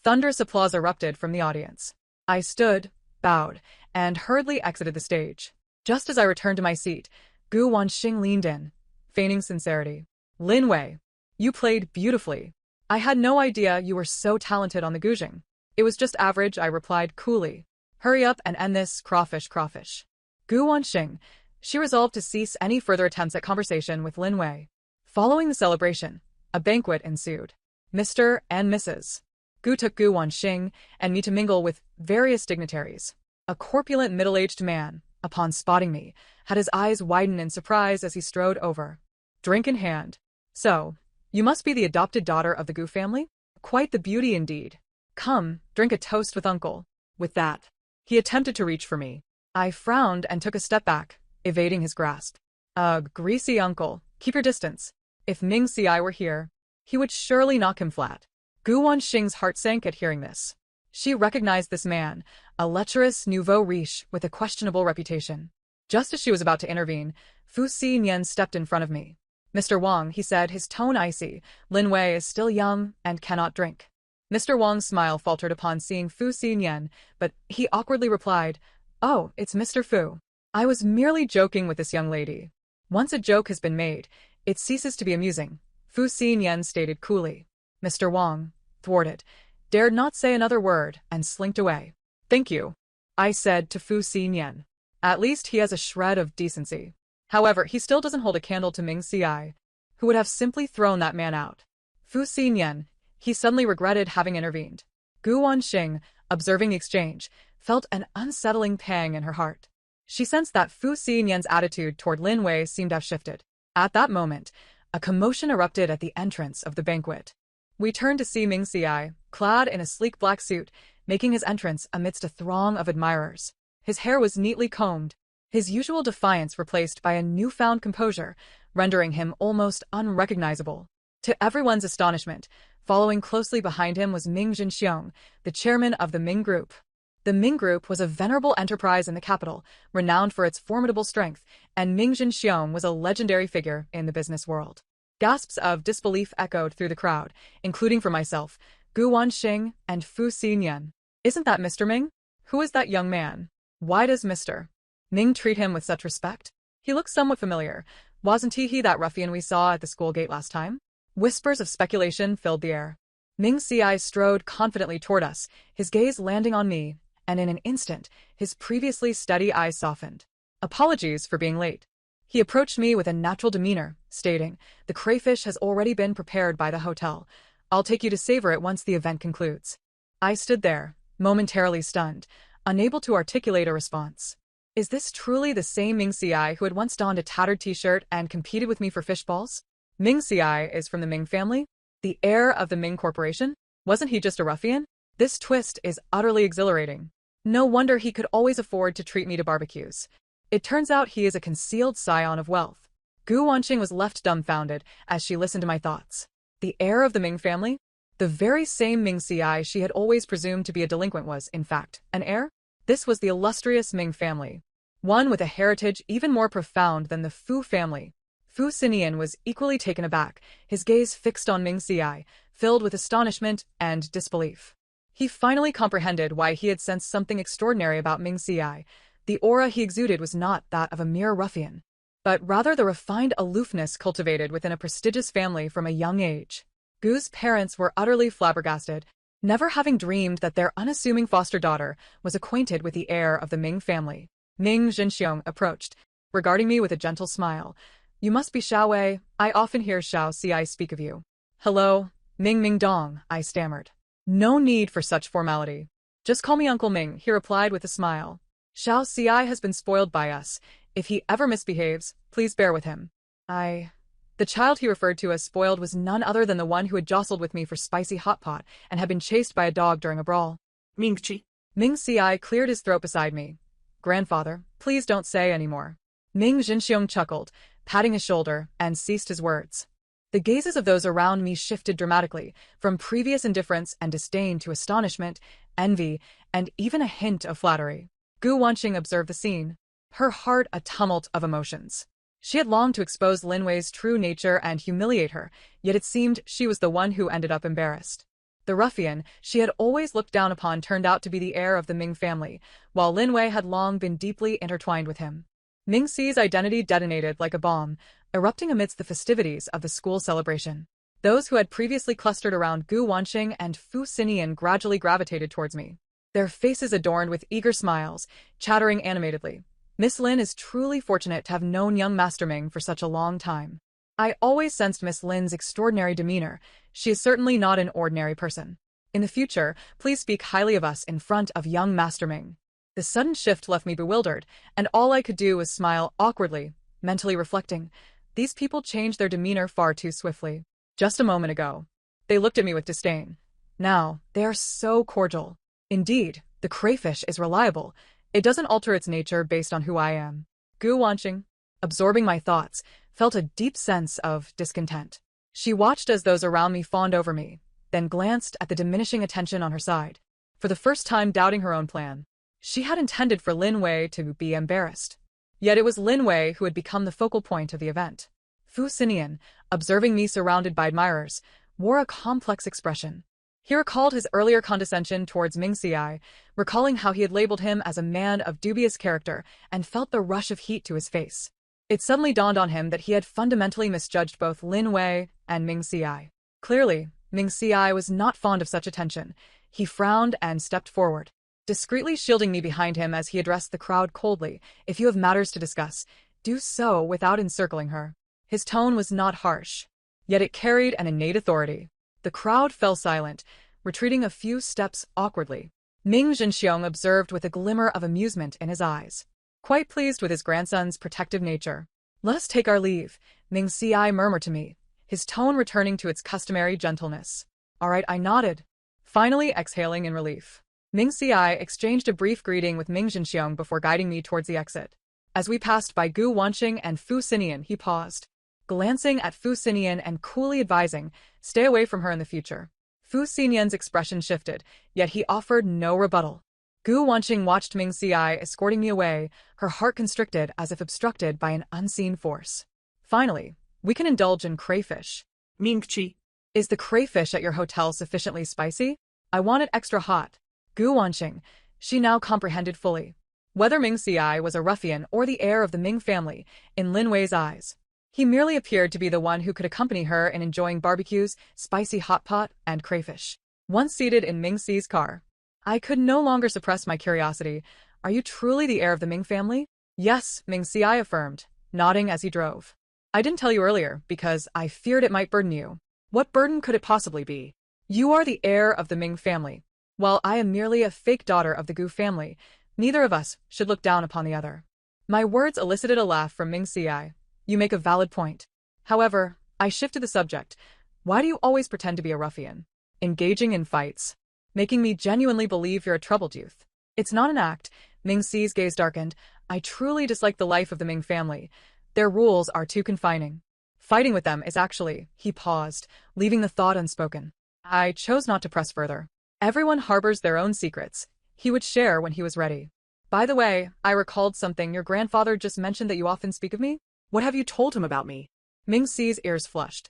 thunderous applause erupted from the audience. I stood, bowed, and hurriedly exited the stage. Just as I returned to my seat, Gu Wanxing leaned in, feigning sincerity. Lin Wei, you played beautifully. I had no idea you were so talented on the guzheng. It was just average, I replied coolly. Hurry up and end this, crawfish. Gu Wanxing. She resolved to cease any further attempts at conversation with Lin Wei. Following the celebration, a banquet ensued. Mr. and Mrs. Gu took Gu Wanxing and me to mingle with various dignitaries. A corpulent middle-aged man, upon spotting me, had his eyes widen in surprise as he strode over, drink in hand. So, you must be the adopted daughter of the Gu family? Quite the beauty indeed. Come, drink a toast with uncle. With that, he attempted to reach for me. I frowned and took a step back, evading his grasp. Greasy uncle, keep your distance. If Ming Xiai were here, he would surely knock him flat. Gu Wanxing's heart sank at hearing this. She recognized this man, a lecherous nouveau riche with a questionable reputation. Just as she was about to intervene, Fu Xinyan stepped in front of me. Mr. Wang, he said, his tone icy, Lin Wei is still young and cannot drink. Mr. Wang's smile faltered upon seeing Fu Xinyan, but he awkwardly replied, Oh, it's Mr. Fu. I was merely joking with this young lady. Once a joke has been made, it ceases to be amusing, Fu Xinyan stated coolly. Mr. Wang, thwarted, dared not say another word and slinked away. Thank you, I said to Fu Xinyan. At least he has a shred of decency. However, he still doesn't hold a candle to Ming Xiai, who would have simply thrown that man out. Fu Xinyan, he suddenly regretted having intervened. Gu Wanxing, observing the exchange, felt an unsettling pang in her heart. She sensed that Fu Xinyan's attitude toward Lin Wei seemed to have shifted. At that moment, a commotion erupted at the entrance of the banquet. We turned to see Ming Xiai, clad in a sleek black suit, making his entrance amidst a throng of admirers. His hair was neatly combed, his usual defiance replaced by a newfound composure, rendering him almost unrecognizable. To everyone's astonishment, following closely behind him was Ming Jinxiong, the chairman of the Ming Group. The Ming Group was a venerable enterprise in the capital, renowned for its formidable strength, and Ming Jinxiong was a legendary figure in the business world. Gasps of disbelief echoed through the crowd, including for myself, Gu Wanxing and Fu Xinyan. Isn't that Mr. Ming? Who is that young man? Why does Mr. Ming treat him with such respect? He looks somewhat familiar. Wasn't he that ruffian we saw at the school gate last time? Whispers of speculation filled the air. Ming Xi strode confidently toward us, his gaze landing on me, and in an instant, his previously steady eyes softened. Apologies for being late. He approached me with a natural demeanor, stating, "The crayfish has already been prepared by the hotel. I'll take you to savor it once the event concludes." I stood there, momentarily stunned, unable to articulate a response. Is this truly the same Ming Xi who had once donned a tattered t-shirt and competed with me for fish balls? Ming Xi is from the Ming family? The heir of the Ming Corporation? Wasn't he just a ruffian? This twist is utterly exhilarating. No wonder he could always afford to treat me to barbecues. It turns out he is a concealed scion of wealth. Gu Wanqing was left dumbfounded as she listened to my thoughts. The heir of the Ming family? The very same Ming Xi she had always presumed to be a delinquent was, in fact, an heir? This was the illustrious Ming family, one with a heritage even more profound than the Fu family. Fu Xinyan was equally taken aback, his gaze fixed on Ming Xi, filled with astonishment and disbelief. He finally comprehended why he had sensed something extraordinary about Ming Xi. The aura he exuded was not that of a mere ruffian, but rather the refined aloofness cultivated within a prestigious family from a young age. Gu's parents were utterly flabbergasted, never having dreamed that their unassuming foster daughter was acquainted with the heir of the Ming family. Ming Jinxiong approached, regarding me with a gentle smile. "You must be Xiao Wei. I often hear Xiao Ci speak of you." "Hello, Ming Dong," I stammered. "No need for such formality. Just call me Uncle Ming," he replied with a smile. "Xiao Ci has been spoiled by us. If he ever misbehaves, please bear with him." The child he referred to as spoiled was none other than the one who had jostled with me for spicy hot pot and had been chased by a dog during a brawl. Ming Xi cleared his throat beside me. "Grandfather, please don't say any more." Ming Jinxiong chuckled, patting his shoulder, and ceased his words. The gazes of those around me shifted dramatically, from previous indifference and disdain to astonishment, envy, and even a hint of flattery. Gu Wanqing observed the scene, her heart a tumult of emotions. She had longed to expose Lin Wei's true nature and humiliate her, yet it seemed she was the one who ended up embarrassed. The ruffian she had always looked down upon turned out to be the heir of the Ming family, while Lin Wei had long been deeply intertwined with him. Ming Xi's identity detonated like a bomb, erupting amidst the festivities of the school celebration. Those who had previously clustered around Gu Wanqing and Fu Xinyan gradually gravitated towards me, their faces adorned with eager smiles, chattering animatedly. "Miss Lin is truly fortunate to have known young Master Ming for such a long time. I always sensed Miss Lin's extraordinary demeanor. She is certainly not an ordinary person. In the future, please speak highly of us in front of young Master Ming." The sudden shift left me bewildered, and all I could do was smile awkwardly, mentally reflecting, these people change their demeanor far too swiftly. Just a moment ago, they looked at me with disdain. Now, they are so cordial. Indeed, the crayfish is reliable. It doesn't alter its nature based on who I am. Gu Wanqing, absorbing my thoughts, felt a deep sense of discontent. She watched as those around me fawned over me, then glanced at the diminishing attention on her side, for the first time doubting her own plan. She had intended for Lin Wei to be embarrassed. Yet it was Lin Wei who had become the focal point of the event. Fu Xinyan, observing me surrounded by admirers, wore a complex expression. He recalled his earlier condescension towards Ming Xi, recalling how he had labeled him as a man of dubious character, and felt the rush of heat to his face. It suddenly dawned on him that he had fundamentally misjudged both Lin Wei and Ming Xi. Clearly, Ming Xi was not fond of such attention. He frowned and stepped forward, discreetly shielding me behind him as he addressed the crowd coldly. "If you have matters to discuss, do so without encircling her." His tone was not harsh, yet it carried an innate authority. The crowd fell silent, retreating a few steps awkwardly. Ming Jinxiong observed with a glimmer of amusement in his eyes, quite pleased with his grandson's protective nature. "Let us take our leave," Ming Xi murmured to me, his tone returning to its customary gentleness. "All right," I nodded, finally exhaling in relief. Ming Xi exchanged a brief greeting with Ming Jinxiong before guiding me towards the exit. As we passed by Gu Wanqing and Fu Xinyan, he paused, glancing at Fu Xinyan and coolly advising, "Stay away from her in the future." Fu Xinyan's expression shifted, yet he offered no rebuttal. Gu Wanqing watched Ming Si escorting me away, her heart constricted as if obstructed by an unseen force. Finally, we can indulge in crayfish. Ming-chi. Is the crayfish at your hotel sufficiently spicy? I want it extra hot. Gu Wanqing. She now comprehended fully. Whether Ming Si was a ruffian or the heir of the Ming family, in Lin Wei's eyes, he merely appeared to be the one who could accompany her in enjoying barbecues, spicy hot pot, and crayfish. Once seated in Ming Si's car, I could no longer suppress my curiosity. Are you truly the heir of the Ming family? Yes, Ming Si affirmed, nodding as he drove. I didn't tell you earlier because I feared it might burden you. What burden could it possibly be? You are the heir of the Ming family. While I am merely a fake daughter of the Gu family, neither of us should look down upon the other. My words elicited a laugh from Ming Si. You make a valid point. However, I shifted the subject. Why do you always pretend to be a ruffian? Engaging in fights, making me genuinely believe you're a troubled youth. It's not an act. Ming Si's gaze darkened. I truly dislike the life of the Ming family. Their rules are too confining. Fighting with them is actually, he paused, leaving the thought unspoken. I chose not to press further. Everyone harbors their own secrets. He would share when he was ready. By the way, I recalled something. Your grandfather just mentioned that you often speak of me? What have you told him about me? Ming Si's ears flushed.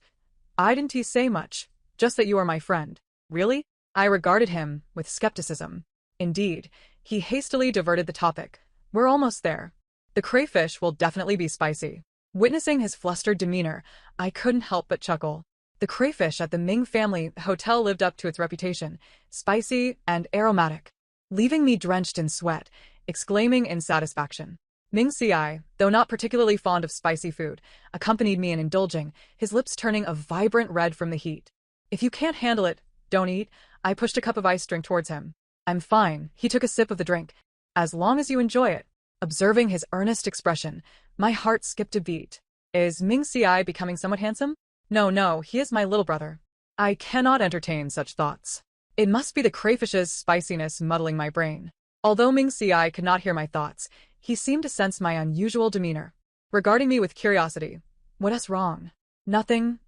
I didn't say much, just that you are my friend. Really? I regarded him with skepticism. Indeed, he hastily diverted the topic. We're almost there. The crayfish will definitely be spicy. Witnessing his flustered demeanor, I couldn't help but chuckle. The crayfish at the Ming family hotel lived up to its reputation, spicy and aromatic, leaving me drenched in sweat, exclaiming in satisfaction. Ming Si, though not particularly fond of spicy food, accompanied me in indulging, his lips turning a vibrant red from the heat. If you can't handle it, don't eat. I pushed a cup of iced drink towards him. I'm fine. He took a sip of the drink. As long as you enjoy it. Observing his earnest expression, my heart skipped a beat. Is Ming Si becoming somewhat handsome? No, he is my little brother. I cannot entertain such thoughts. It must be the crayfish's spiciness muddling my brain. Although Ming Si could not hear my thoughts, he seemed to sense my unusual demeanor, regarding me with curiosity. What is wrong? Nothing.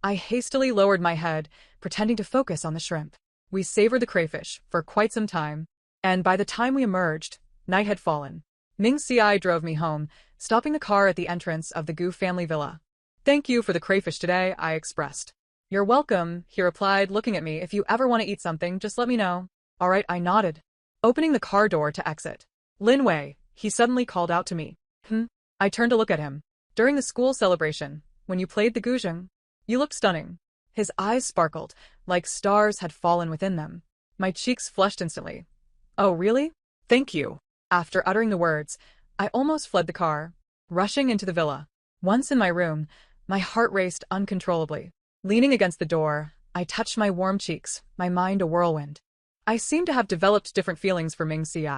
I hastily lowered my head, pretending to focus on the shrimp. We savored the crayfish for quite some time, and by the time we emerged, night had fallen. Ming Si drove me home, stopping the car at the entrance of the Gu family villa. Thank you for the crayfish today, I expressed. You're welcome, he replied, looking at me. If you ever want to eat something, just let me know. All right, I nodded, opening the car door to exit. Lin Wei, he suddenly called out to me. I turned to look at him. During the school celebration, when you played the guzheng, you looked stunning. His eyes sparkled, like stars had fallen within them. My cheeks flushed instantly. Oh, really? Thank you. After uttering the words, I almost fled the car, rushing into the villa. Once in my room, my heart raced uncontrollably. Leaning against the door, I touched my warm cheeks, my mind a whirlwind. I seemed to have developed different feelings for Ming Si.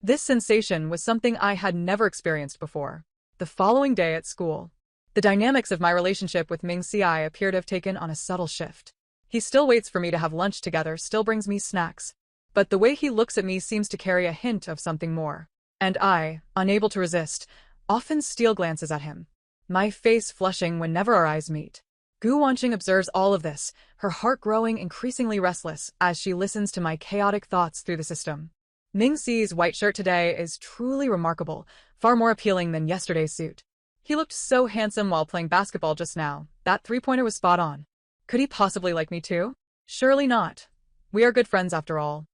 This sensation was something I had never experienced before. The following day at school, the dynamics of my relationship with Ming Si appear to have taken on a subtle shift. He still waits for me to have lunch together, still brings me snacks. But the way he looks at me seems to carry a hint of something more. And I, unable to resist, often steal glances at him, my face flushing whenever our eyes meet. Gu Wanqing observes all of this, her heart growing increasingly restless as she listens to my chaotic thoughts through the system. Ming Si's white shirt today is truly remarkable, far more appealing than yesterday's suit. He looked so handsome while playing basketball just now. That three-pointer was spot on. Could he possibly like me too? Surely not. We are good friends after all.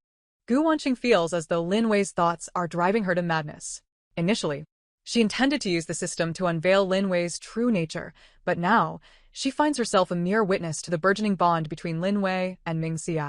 Gu Wanqing feels as though Lin Wei's thoughts are driving her to madness. Initially, she intended to use the system to unveil Lin Wei's true nature, but now, she finds herself a mere witness to the burgeoning bond between Lin Wei and Ming Si.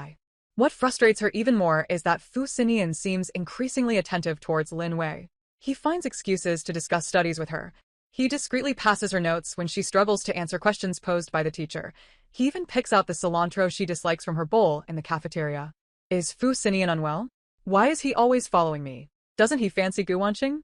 What frustrates her even more is that Fu Xinian seems increasingly attentive towards Lin Wei. He finds excuses to discuss studies with her. He discreetly passes her notes when she struggles to answer questions posed by the teacher. He even picks out the cilantro she dislikes from her bowl in the cafeteria. Is Fu Xinian unwell? Why is he always following me? Doesn't he fancy Gu Wanqing?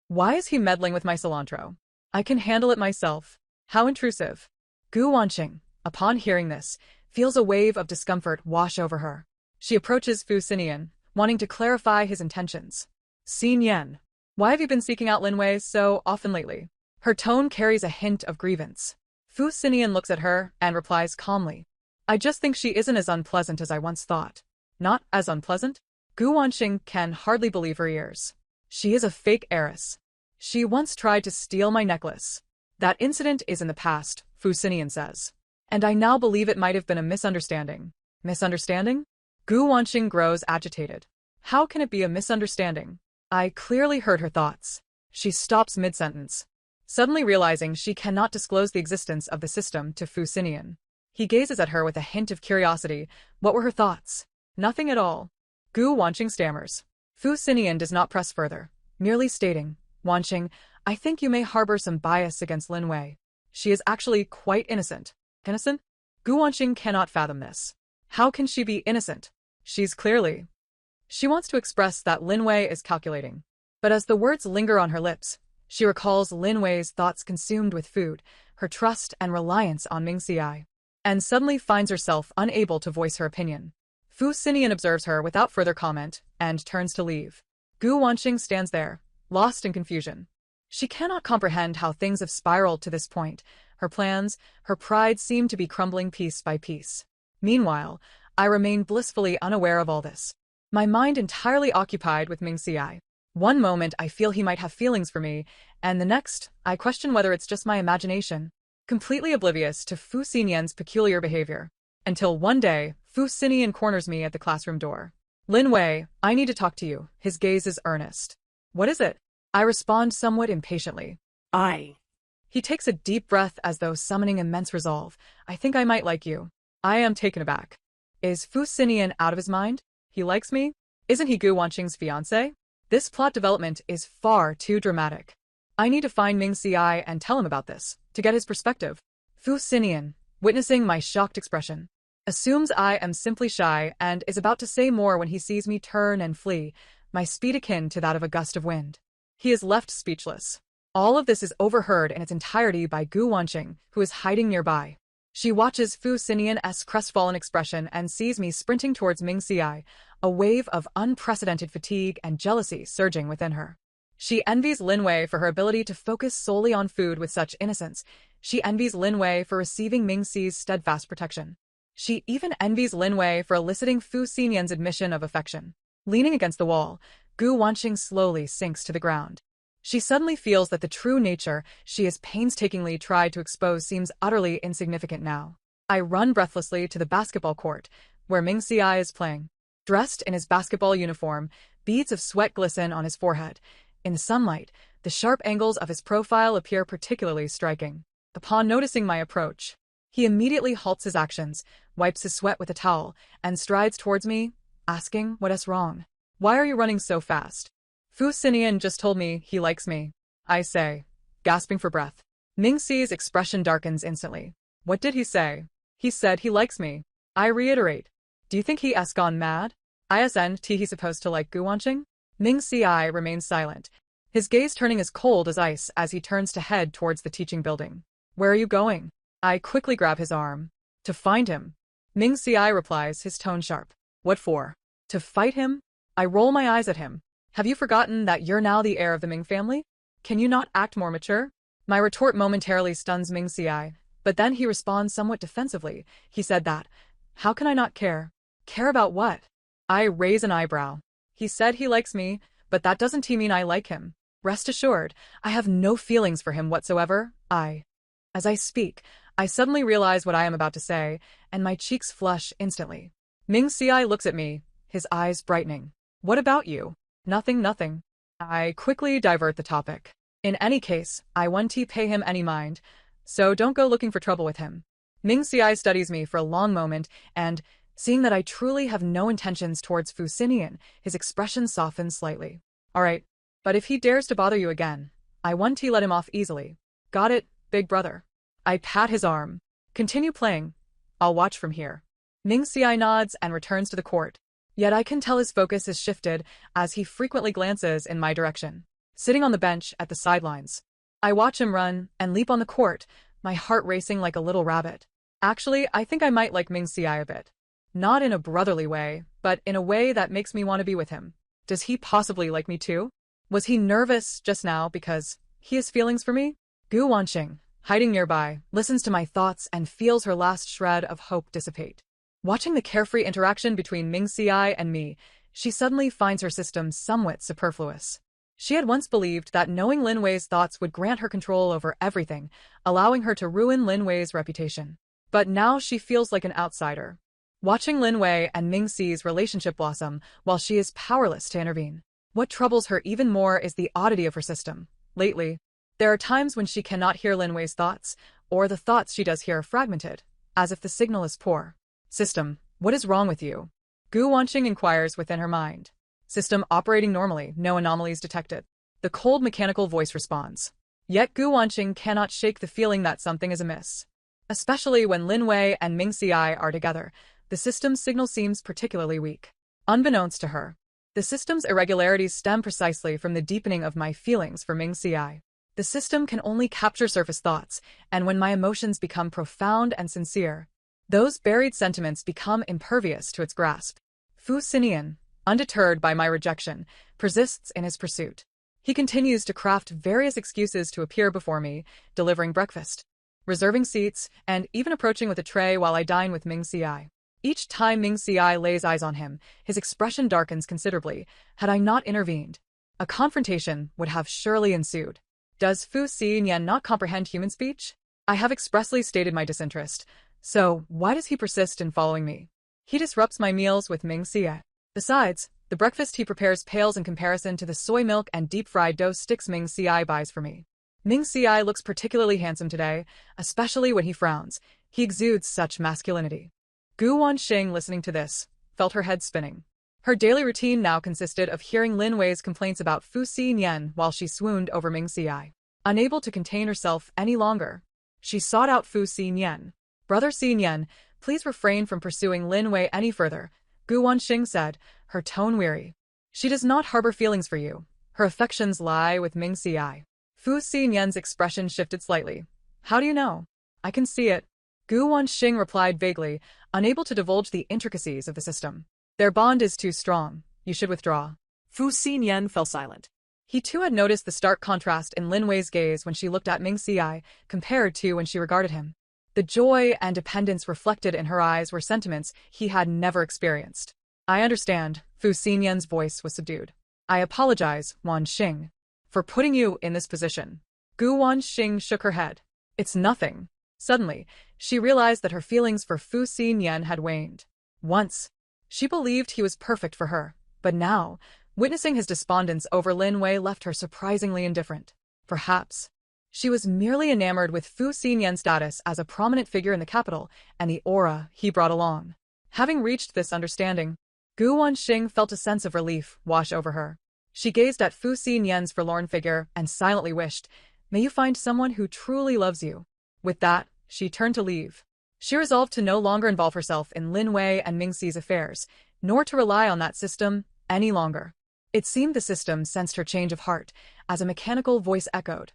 Why is he meddling with my cilantro? I can handle it myself. How intrusive. Gu Wanqing, upon hearing this, feels a wave of discomfort wash over her. She approaches Fu Xinian, wanting to clarify his intentions. Xinian, why have you been seeking out Lin Wei so often lately? Her tone carries a hint of grievance. Fu Xinian looks at her and replies calmly. I just think she isn't as unpleasant as I once thought. Not as unpleasant? Gu Wanxing can hardly believe her ears. She is a fake heiress. She once tried to steal my necklace. That incident is in the past, Fu Xinian says. And I now believe it might have been a misunderstanding. Misunderstanding? Gu Wanxing grows agitated. How can it be a misunderstanding? I clearly heard her thoughts. She stops mid-sentence, suddenly realizing she cannot disclose the existence of the system to Fu Xinian. He gazes at her with a hint of curiosity. What were her thoughts? Nothing at all. Gu Wanxing stammers. Fu Xinian does not press further, merely stating, Wanxing, I think you may harbor some bias against Lin Wei. She is actually quite innocent. Innocent? Gu Wanxing cannot fathom this. How can she be innocent? She's clearly. She wants to express that Lin Wei is calculating. But as the words linger on her lips, she recalls Lin Wei's thoughts consumed with food, her trust and reliance on Ming Xi, and suddenly finds herself unable to voice her opinion. Fu Xinian observes her without further comment and turns to leave. Gu Wanxing stands there, lost in confusion. She cannot comprehend how things have spiraled to this point. Her plans, her pride seem to be crumbling piece by piece. Meanwhile, I remain blissfully unaware of all this. My mind entirely occupied with Ming Xi. One moment I feel he might have feelings for me, and the next, I question whether it's just my imagination. Completely oblivious to Fu Xinian's peculiar behavior. Until one day, Fu Xinian corners me at the classroom door. Lin Wei, I need to talk to you. His gaze is earnest. What is it? I respond somewhat impatiently. He takes a deep breath as though summoning immense resolve. I think I might like you. I am taken aback. Is Fu Xinian out of his mind? He likes me? Isn't he Gu Wanxing's fiancé? This plot development is far too dramatic. I need to find Ming Xi and tell him about this, to get his perspective. Fu Xinian, witnessing my shocked expression, assumes I am simply shy and is about to say more when he sees me turn and flee, my speed akin to that of a gust of wind. He is left speechless. All of this is overheard in its entirety by Gu Wanxing, who is hiding nearby. She watches Fu Xinian's crestfallen expression and sees me sprinting towards Ming Xi, a wave of unprecedented fatigue and jealousy surging within her. She envies Lin Wei for her ability to focus solely on food with such innocence. She envies Lin Wei for receiving Ming Xi's steadfast protection. She even envies Lin Wei for eliciting Fu Xinian's admission of affection. Leaning against the wall, Gu Wanxing slowly sinks to the ground. She suddenly feels that the true nature she has painstakingly tried to expose seems utterly insignificant now. I run breathlessly to the basketball court, where Ming Xi is playing. Dressed in his basketball uniform, beads of sweat glisten on his forehead. In the sunlight, the sharp angles of his profile appear particularly striking. Upon noticing my approach, he immediately halts his actions, wipes his sweat with a towel, and strides towards me, asking what's wrong. Why are you running so fast? Fu Xinian just told me he likes me, I say, gasping for breath. Ming Xi's expression darkens instantly. What did he say? He said he likes me. I reiterate. Do you think he has gone mad? Isn't he supposed to like Gu Wanxing? Ming Xi remains silent, his gaze turning as cold as ice as he turns to head towards the teaching building. Where are you going? I quickly grab his arm. To find him. Ming Xi replies, his tone sharp. What for? To fight him? I roll my eyes at him. Have you forgotten that you're now the heir of the Ming family? Can you not act more mature? My retort momentarily stuns Ming Xi, but then he responds somewhat defensively. He said that. How can I not care? Care about what? I raise an eyebrow. He said he likes me, but that doesn't mean I like him. Rest assured, I have no feelings for him whatsoever. As I speak, I suddenly realize what I am about to say, and my cheeks flush instantly. Ming Xi looks at me, his eyes brightening. What about you? Nothing. I quickly divert the topic. In any case, I won't pay him any mind, so don't go looking for trouble with him. Ming Xi studies me for a long moment, and, seeing that I truly have no intentions towards Fu Xinian, his expression softens slightly. All right, but if he dares to bother you again, I won't let him off easily. Got it, big brother. I pat his arm. Continue playing. I'll watch from here. Ming Xi nods and returns to the court. Yet I can tell his focus is shifted as he frequently glances in my direction. Sitting on the bench at the sidelines, I watch him run and leap on the court, my heart racing like a little rabbit. Actually, I think I might like Ming Xi a bit. Not in a brotherly way, but in a way that makes me want to be with him. Does he possibly like me too? Was he nervous just now because he has feelings for me? Gu Wanxing, hiding nearby, listens to my thoughts and feels her last shred of hope dissipate. Watching the carefree interaction between Ming Xi and me, she suddenly finds her system somewhat superfluous. She had once believed that knowing Lin Wei's thoughts would grant her control over everything, allowing her to ruin Lin Wei's reputation. But now she feels like an outsider, watching Lin Wei and Ming Xi's relationship blossom while she is powerless to intervene. What troubles her even more is the oddity of her system. Lately, there are times when she cannot hear Lin Wei's thoughts, or the thoughts she does hear are fragmented, as if the signal is poor. System, what is wrong with you? Gu Wanqing inquires within her mind. System operating normally, no anomalies detected. The cold mechanical voice responds. Yet Gu Wanqing cannot shake the feeling that something is amiss. Especially when Lin Wei and Ming Xi are together, the system's signal seems particularly weak. Unbeknownst to her, the system's irregularities stem precisely from the deepening of my feelings for Ming Xi. The system can only capture surface thoughts, and when my emotions become profound and sincere, those buried sentiments become impervious to its grasp. Fu Xinian, undeterred by my rejection, persists in his pursuit. He continues to craft various excuses to appear before me, delivering breakfast, reserving seats, and even approaching with a tray while I dine with Ming Xi. Each time Ming Xi lays eyes on him, his expression darkens considerably. Had I not intervened, a confrontation would have surely ensued. Does Fu Xinian not comprehend human speech? I have expressly stated my disinterest, so why does he persist in following me? He disrupts my meals with Ming Xi. Besides, the breakfast he prepares pales in comparison to the soy milk and deep-fried dough sticks Ming Xi buys for me. Ming Xi looks particularly handsome today, especially when he frowns. He exudes such masculinity. Gu Wanqing, listening to this, felt her head spinning. Her daily routine now consisted of hearing Lin Wei's complaints about Fu Xinian while she swooned over Ming Xi. Unable to contain herself any longer, she sought out Fu Xinian. Brother Xinian, please refrain from pursuing Lin Wei any further, Gu Wanqing said, her tone weary. She does not harbor feelings for you. Her affections lie with Ming Xi. Fu Xinian's expression shifted slightly. How do you know? I can see it. Gu Wanqing replied vaguely, unable to divulge the intricacies of the system. Their bond is too strong. You should withdraw. Fu Xinian fell silent. He too had noticed the stark contrast in Lin Wei's gaze when she looked at Ming Xi compared to when she regarded him. The joy and dependence reflected in her eyes were sentiments he had never experienced. I understand, Fu Xinian's voice was subdued. I apologize, Wanqing, for putting you in this position. Gu Wanqing shook her head. It's nothing. Suddenly, she realized that her feelings for Fu Xinian had waned. Once, she believed he was perfect for her, but now, witnessing his despondence over Lin Wei left her surprisingly indifferent. Perhaps she was merely enamored with Fu Xinian's status as a prominent figure in the capital and the aura he brought along. Having reached this understanding, Gu Wanqing felt a sense of relief wash over her. She gazed at Fu Xinian's forlorn figure and silently wished, "May you find someone who truly loves you." With that, she turned to leave. She resolved to no longer involve herself in Lin Wei and Ming Xi's affairs, nor to rely on that system any longer. It seemed the system sensed her change of heart, as a mechanical voice echoed.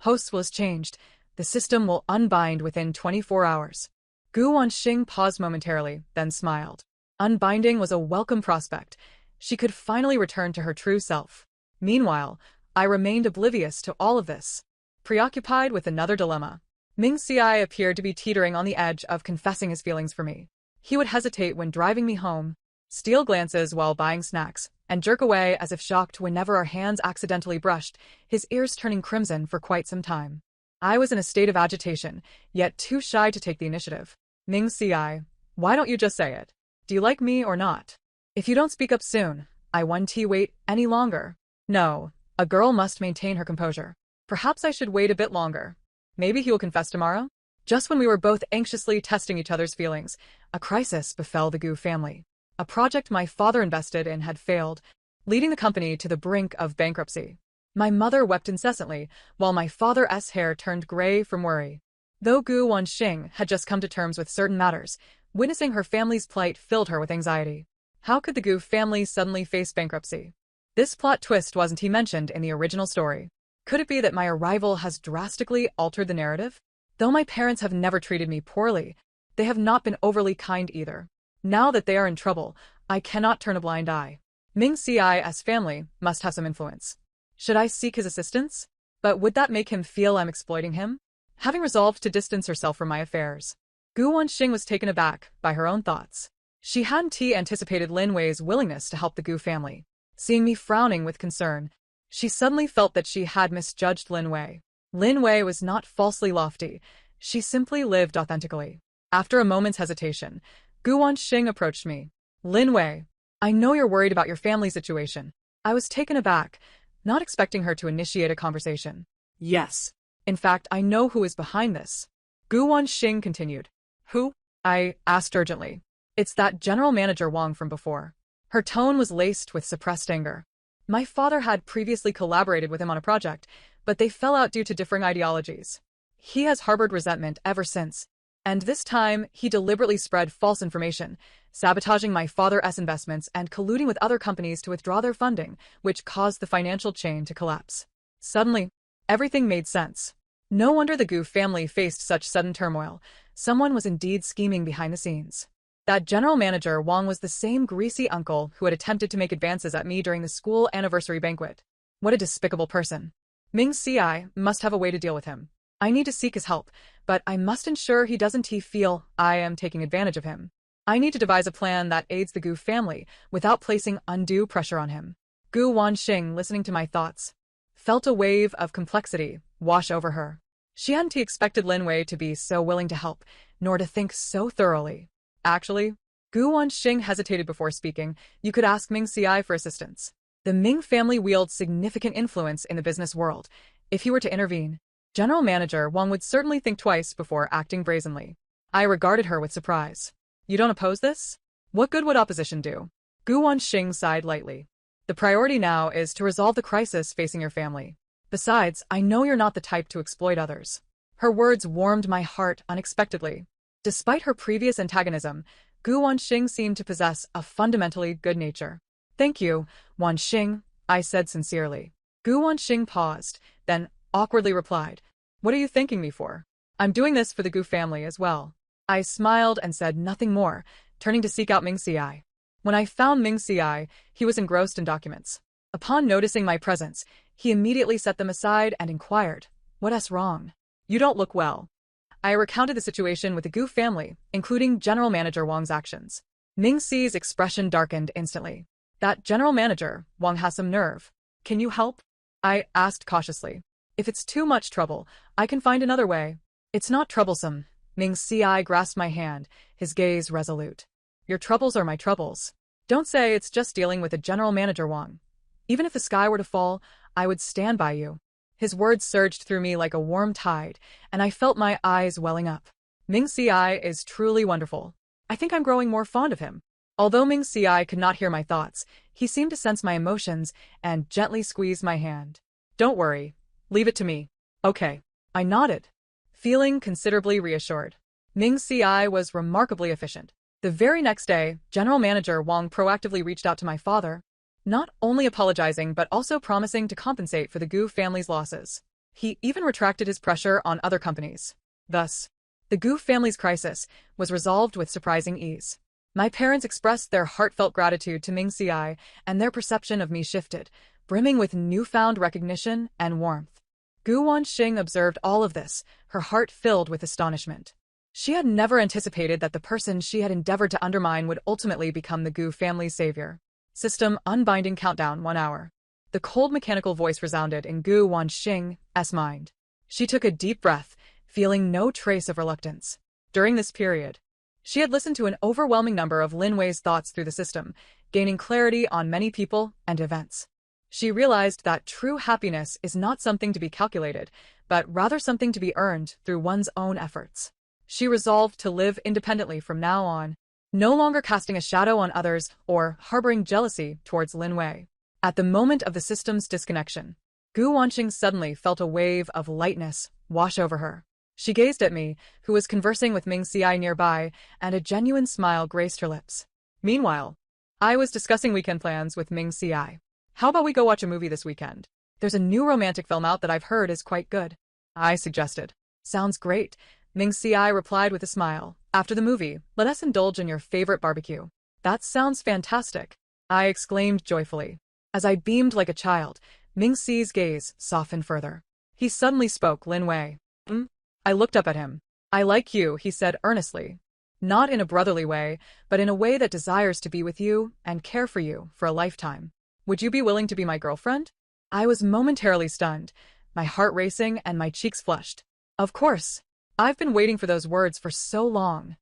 Host was changed. The system will unbind within 24 hours. Gu Wanqing paused momentarily, then smiled. Unbinding was a welcome prospect. She could finally return to her true self. Meanwhile, I remained oblivious to all of this, preoccupied with another dilemma. Ming Xi appeared to be teetering on the edge of confessing his feelings for me. He would hesitate when driving me home, steal glances while buying snacks, and jerk away as if shocked whenever our hands accidentally brushed, his ears turning crimson for quite some time. I was in a state of agitation, yet too shy to take the initiative. Ming Xi, why don't you just say it? Do you like me or not? If you don't speak up soon, I won't wait any longer. No, a girl must maintain her composure. Perhaps I should wait a bit longer. Maybe he will confess tomorrow? Just when we were both anxiously testing each other's feelings, a crisis befell the Gu family. A project my father invested in had failed, leading the company to the brink of bankruptcy. My mother wept incessantly, while my father's hair turned gray from worry. Though Gu Wanqing had just come to terms with certain matters, witnessing her family's plight filled her with anxiety. How could the Gu family suddenly face bankruptcy? This plot twist wasn't mentioned in the original story. Could it be that my arrival has drastically altered the narrative? Though my parents have never treated me poorly, they have not been overly kind either. Now that they are in trouble, I cannot turn a blind eye. Ming Xi's family must have some influence. Should I seek his assistance? But would that make him feel I'm exploiting him? Having resolved to distance herself from my affairs, Gu Wanqing was taken aback by her own thoughts. She hadn't anticipated Lin Wei's willingness to help the Gu family. Seeing me frowning with concern, she suddenly felt that she had misjudged Lin Wei. Lin Wei was not falsely lofty. She simply lived authentically. After a moment's hesitation, Gu Wanxing approached me. Lin Wei, I know you're worried about your family situation. I was taken aback, not expecting her to initiate a conversation. Yes. In fact, I know who is behind this. Gu Wanxing continued. Who? I asked urgently. It's that general manager Wang from before. Her tone was laced with suppressed anger. My father had previously collaborated with him on a project, but they fell out due to differing ideologies. He has harbored resentment ever since, and this time he deliberately spread false information, sabotaging my father's investments and colluding with other companies to withdraw their funding, which caused the financial chain to collapse. Suddenly, everything made sense. No wonder the Gu family faced such sudden turmoil. Someone was indeed scheming behind the scenes. That general manager Wang was the same greasy uncle who had attempted to make advances at me during the school anniversary banquet. What a despicable person. Ming Ci must have a way to deal with him. I need to seek his help, but I must ensure he doesn't feel I am taking advantage of him. I need to devise a plan that aids the Gu family without placing undue pressure on him. Gu Wanxing, listening to my thoughts, felt a wave of complexity wash over her. She hadn't expected Lin Wei to be so willing to help, nor to think so thoroughly. Actually, Gu Wanxing hesitated before speaking. You could ask Ming Ci for assistance. The Ming family wields significant influence in the business world. If he were to intervene, General Manager Wang would certainly think twice before acting brazenly. I regarded her with surprise. You don't oppose this? What good would opposition do? Gu Wanxing sighed lightly. The priority now is to resolve the crisis facing your family. Besides, I know you're not the type to exploit others. Her words warmed my heart unexpectedly. Despite her previous antagonism, Gu Wanxing seemed to possess a fundamentally good nature. Thank you, Wanxing, I said sincerely. Gu Wanxing paused, then awkwardly replied, What are you thanking me for? I'm doing this for the Gu family as well. I smiled and said nothing more, turning to seek out Ming Ci. When I found Ming Ci, he was engrossed in documents. Upon noticing my presence, he immediately set them aside and inquired, What's wrong? You don't look well. I recounted the situation with the Gu family, including General Manager Wang's actions. Ming Ci's expression darkened instantly. That General Manager, Wang, has some nerve. Can you help? I asked cautiously. If it's too much trouble, I can find another way. It's not troublesome. Ming Ci grasped my hand, his gaze resolute. Your troubles are my troubles. Don't say it's just dealing with a General Manager Wang. Even if the sky were to fall, I would stand by you. His words surged through me like a warm tide, and I felt my eyes welling up. Ming Ci is truly wonderful. I think I'm growing more fond of him. Although Ming Ci could not hear my thoughts, he seemed to sense my emotions and gently squeezed my hand. Don't worry. Leave it to me. Okay. I nodded, feeling considerably reassured. Ming Ci was remarkably efficient. The very next day, General Manager Wang proactively reached out to my father, not only apologizing but also promising to compensate for the Gu family's losses. He even retracted his pressure on other companies. Thus, the Gu family's crisis was resolved with surprising ease. My parents expressed their heartfelt gratitude to Ming Ci, and their perception of me shifted, brimming with newfound recognition and warmth. Gu Wanxing observed all of this, her heart filled with astonishment. She had never anticipated that the person she had endeavored to undermine would ultimately become the Gu family's savior. System unbinding countdown 1 hour. The cold mechanical voice resounded in Gu Wanxing's mind. She took a deep breath, feeling no trace of reluctance. During this period, she had listened to an overwhelming number of Lin Wei's thoughts through the system, gaining clarity on many people and events. She realized that true happiness is not something to be calculated, but rather something to be earned through one's own efforts. She resolved to live independently from now on, no longer casting a shadow on others or harboring jealousy towards Lin Wei. At the moment of the system's disconnection, Gu Wanxing suddenly felt a wave of lightness wash over her. She gazed at me, who was conversing with Ming Ci nearby, and a genuine smile graced her lips. Meanwhile, I was discussing weekend plans with Ming Ci. How about we go watch a movie this weekend? There's a new romantic film out that I've heard is quite good. I suggested. Sounds great, Ming Ci replied with a smile. After the movie, let us indulge in your favorite barbecue. That sounds fantastic, I exclaimed joyfully. As I beamed like a child, Ming Ci's gaze softened further. He suddenly spoke, Lin Wei. I looked up at him. I like you, he said earnestly. Not in a brotherly way, but in a way that desires to be with you and care for you for a lifetime. Would you be willing to be my girlfriend? I was momentarily stunned, my heart racing and my cheeks flushed. Of course. I've been waiting for those words for so long.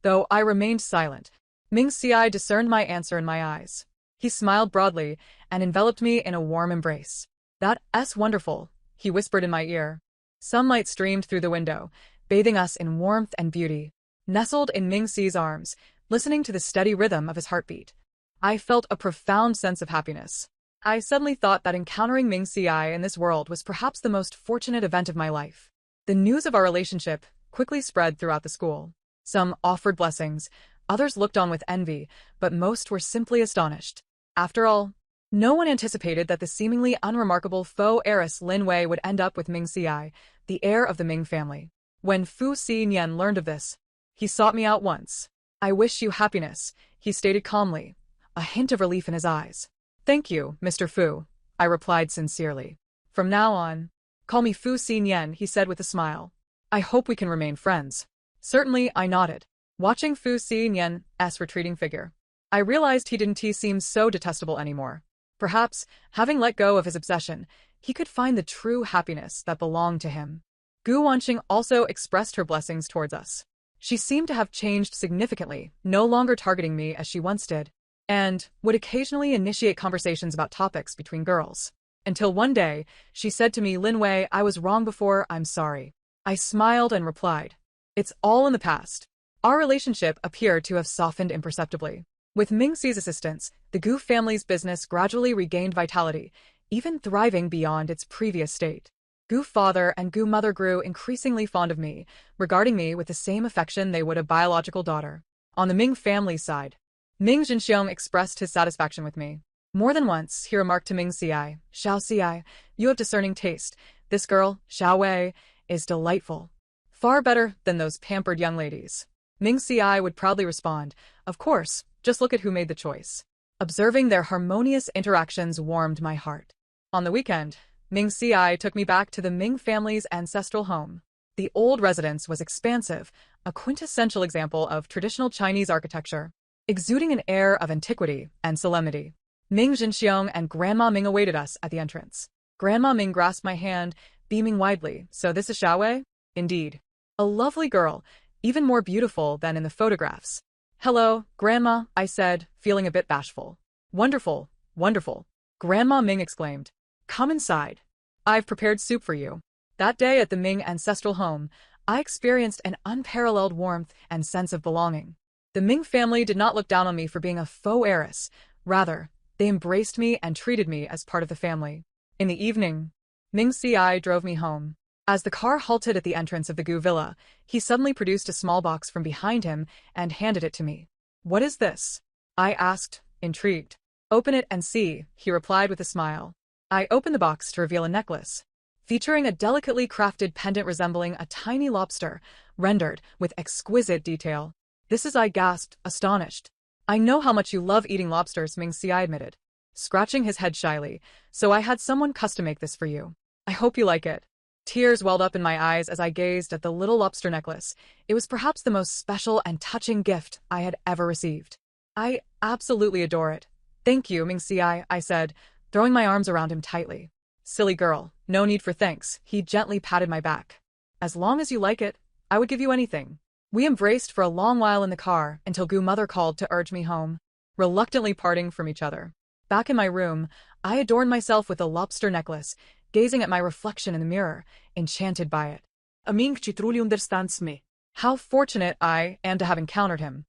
Though I remained silent, Ming Xiai discerned my answer in my eyes. He smiled broadly and enveloped me in a warm embrace. That's wonderful, he whispered in my ear. Sunlight streamed through the window, bathing us in warmth and beauty. Nestled in Ming Xi's arms, listening to the steady rhythm of his heartbeat, I felt a profound sense of happiness. I suddenly thought that encountering Ming Xiai in this world was perhaps the most fortunate event of my life. The news of our relationship quickly spread throughout the school. Some offered blessings, others looked on with envy, but most were simply astonished. After all, no one anticipated that the seemingly unremarkable faux heiress Lin Wei would end up with Ming Xiai, the heir of the Ming family. When Fu Xinyan learned of this, he sought me out once. "I wish you happiness," he stated calmly, a hint of relief in his eyes. "Thank you, Mr. Fu," I replied sincerely. "From now on, call me Fu Xinyan," he said with a smile. "I hope we can remain friends." Certainly, I nodded, watching Fu Xinyan's retreating figure. I realized he didn't seem so detestable anymore. Perhaps, having let go of his obsession, he could find the true happiness that belonged to him. Gu Wanqing also expressed her blessings towards us. She seemed to have changed significantly, no longer targeting me as she once did, and would occasionally initiate conversations about topics between girls. Until one day, she said to me, "Lin Wei, I was wrong before, I'm sorry." I smiled and replied, "It's all in the past." Our relationship appeared to have softened imperceptibly. With Ming Xi's assistance, the Gu family's business gradually regained vitality, even thriving beyond its previous state. Gu father and Gu mother grew increasingly fond of me, regarding me with the same affection they would a biological daughter. On the Ming family's side, Ming Jinxiong expressed his satisfaction with me. More than once, he remarked to Ming Xiai, "Xiao Xiai, you have discerning taste. This girl, Xiao Wei, is delightful. Far better than those pampered young ladies." Ming Xiai would proudly respond, "Of course, just look at who made the choice." Observing their harmonious interactions warmed my heart. On the weekend, Ming Xiai took me back to the Ming family's ancestral home. The old residence was expansive, a quintessential example of traditional Chinese architecture, exuding an air of antiquity and solemnity. Ming Jinxiong and Grandma Ming awaited us at the entrance. Grandma Ming grasped my hand, beaming widely. "So this is Xiao Wei?" "Indeed. A lovely girl, even more beautiful than in the photographs." "Hello, Grandma," I said, feeling a bit bashful. "Wonderful, wonderful," Grandma Ming exclaimed. "Come inside. I've prepared soup for you." That day at the Ming ancestral home, I experienced an unparalleled warmth and sense of belonging. The Ming family did not look down on me for being a faux heiress. Rather, they embraced me and treated me as part of the family. In the evening, Ming Xiai drove me home. As the car halted at the entrance of the Gu villa, he suddenly produced a small box from behind him and handed it to me. "What is this?" I asked, intrigued. "Open it and see," he replied with a smile. I opened the box to reveal a necklace, featuring a delicately crafted pendant resembling a tiny lobster, rendered with exquisite detail. "This is," I gasped, astonished. "I know how much you love eating lobsters," Ming Xiai admitted, scratching his head shyly, "so I had someone custom make this for you. I hope you like it." Tears welled up in my eyes as I gazed at the little lobster necklace. It was perhaps the most special and touching gift I had ever received. "I absolutely adore it. Thank you, Ming Xiai," I said, throwing my arms around him tightly. "Silly girl, no need for thanks," he gently patted my back. "As long as you like it, I would give you anything." We embraced for a long while in the car until Gu mother called to urge me home, reluctantly parting from each other. Back in my room, I adorned myself with a lobster necklace, gazing at my reflection in the mirror, enchanted by it. Aming truly understands me. How fortunate I am to have encountered him.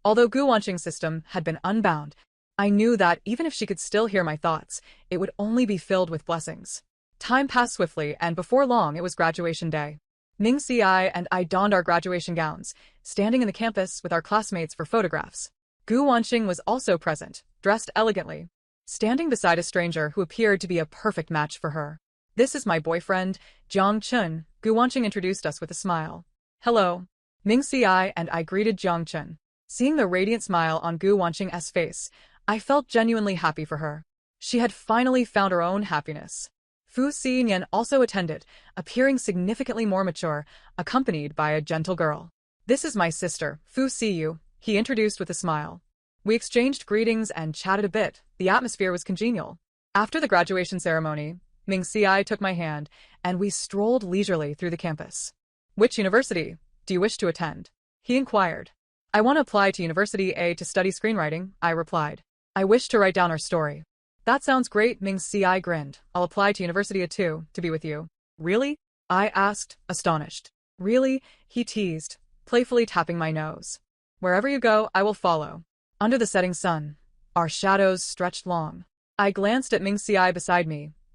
Although Gu Wanqing's system had been unbound, I knew that even if she could still hear my thoughts, it would only be filled with blessings. Time passed swiftly, and before long it was graduation day. Ming Xiai and I donned our graduation gowns, standing in the campus with our classmates for photographs. Gu Wanqing was also present, dressed elegantly, standing beside a stranger who appeared to be a perfect match for her. "This is my boyfriend, Jiang Chun," Gu Wanqing introduced us with a smile. "Hello." Ming Xiai and I greeted Jiang Chun. Seeing the radiant smile on Gu Wanqing's face, I felt genuinely happy for her. She had finally found her own happiness. Fu Xinyan also attended, appearing significantly more mature, accompanied by a gentle girl. This is my sister, Fu Siyu, he introduced with a smile. We exchanged greetings and chatted a bit. The atmosphere was congenial. After the graduation ceremony, Ming Xiai took my hand, and we strolled leisurely through the campus. Which university do you wish to attend? He inquired. I want to apply to University A to study screenwriting, I replied. I wish to write down our story. That sounds great, Ming Xiai grinned. I'll apply to University A too, to be with you. Really? I asked, astonished. Really? He teased, playfully tapping my nose. Wherever you go, I will follow. Under the setting sun, our shadows stretched long. I glanced at Ming Xiai beside me,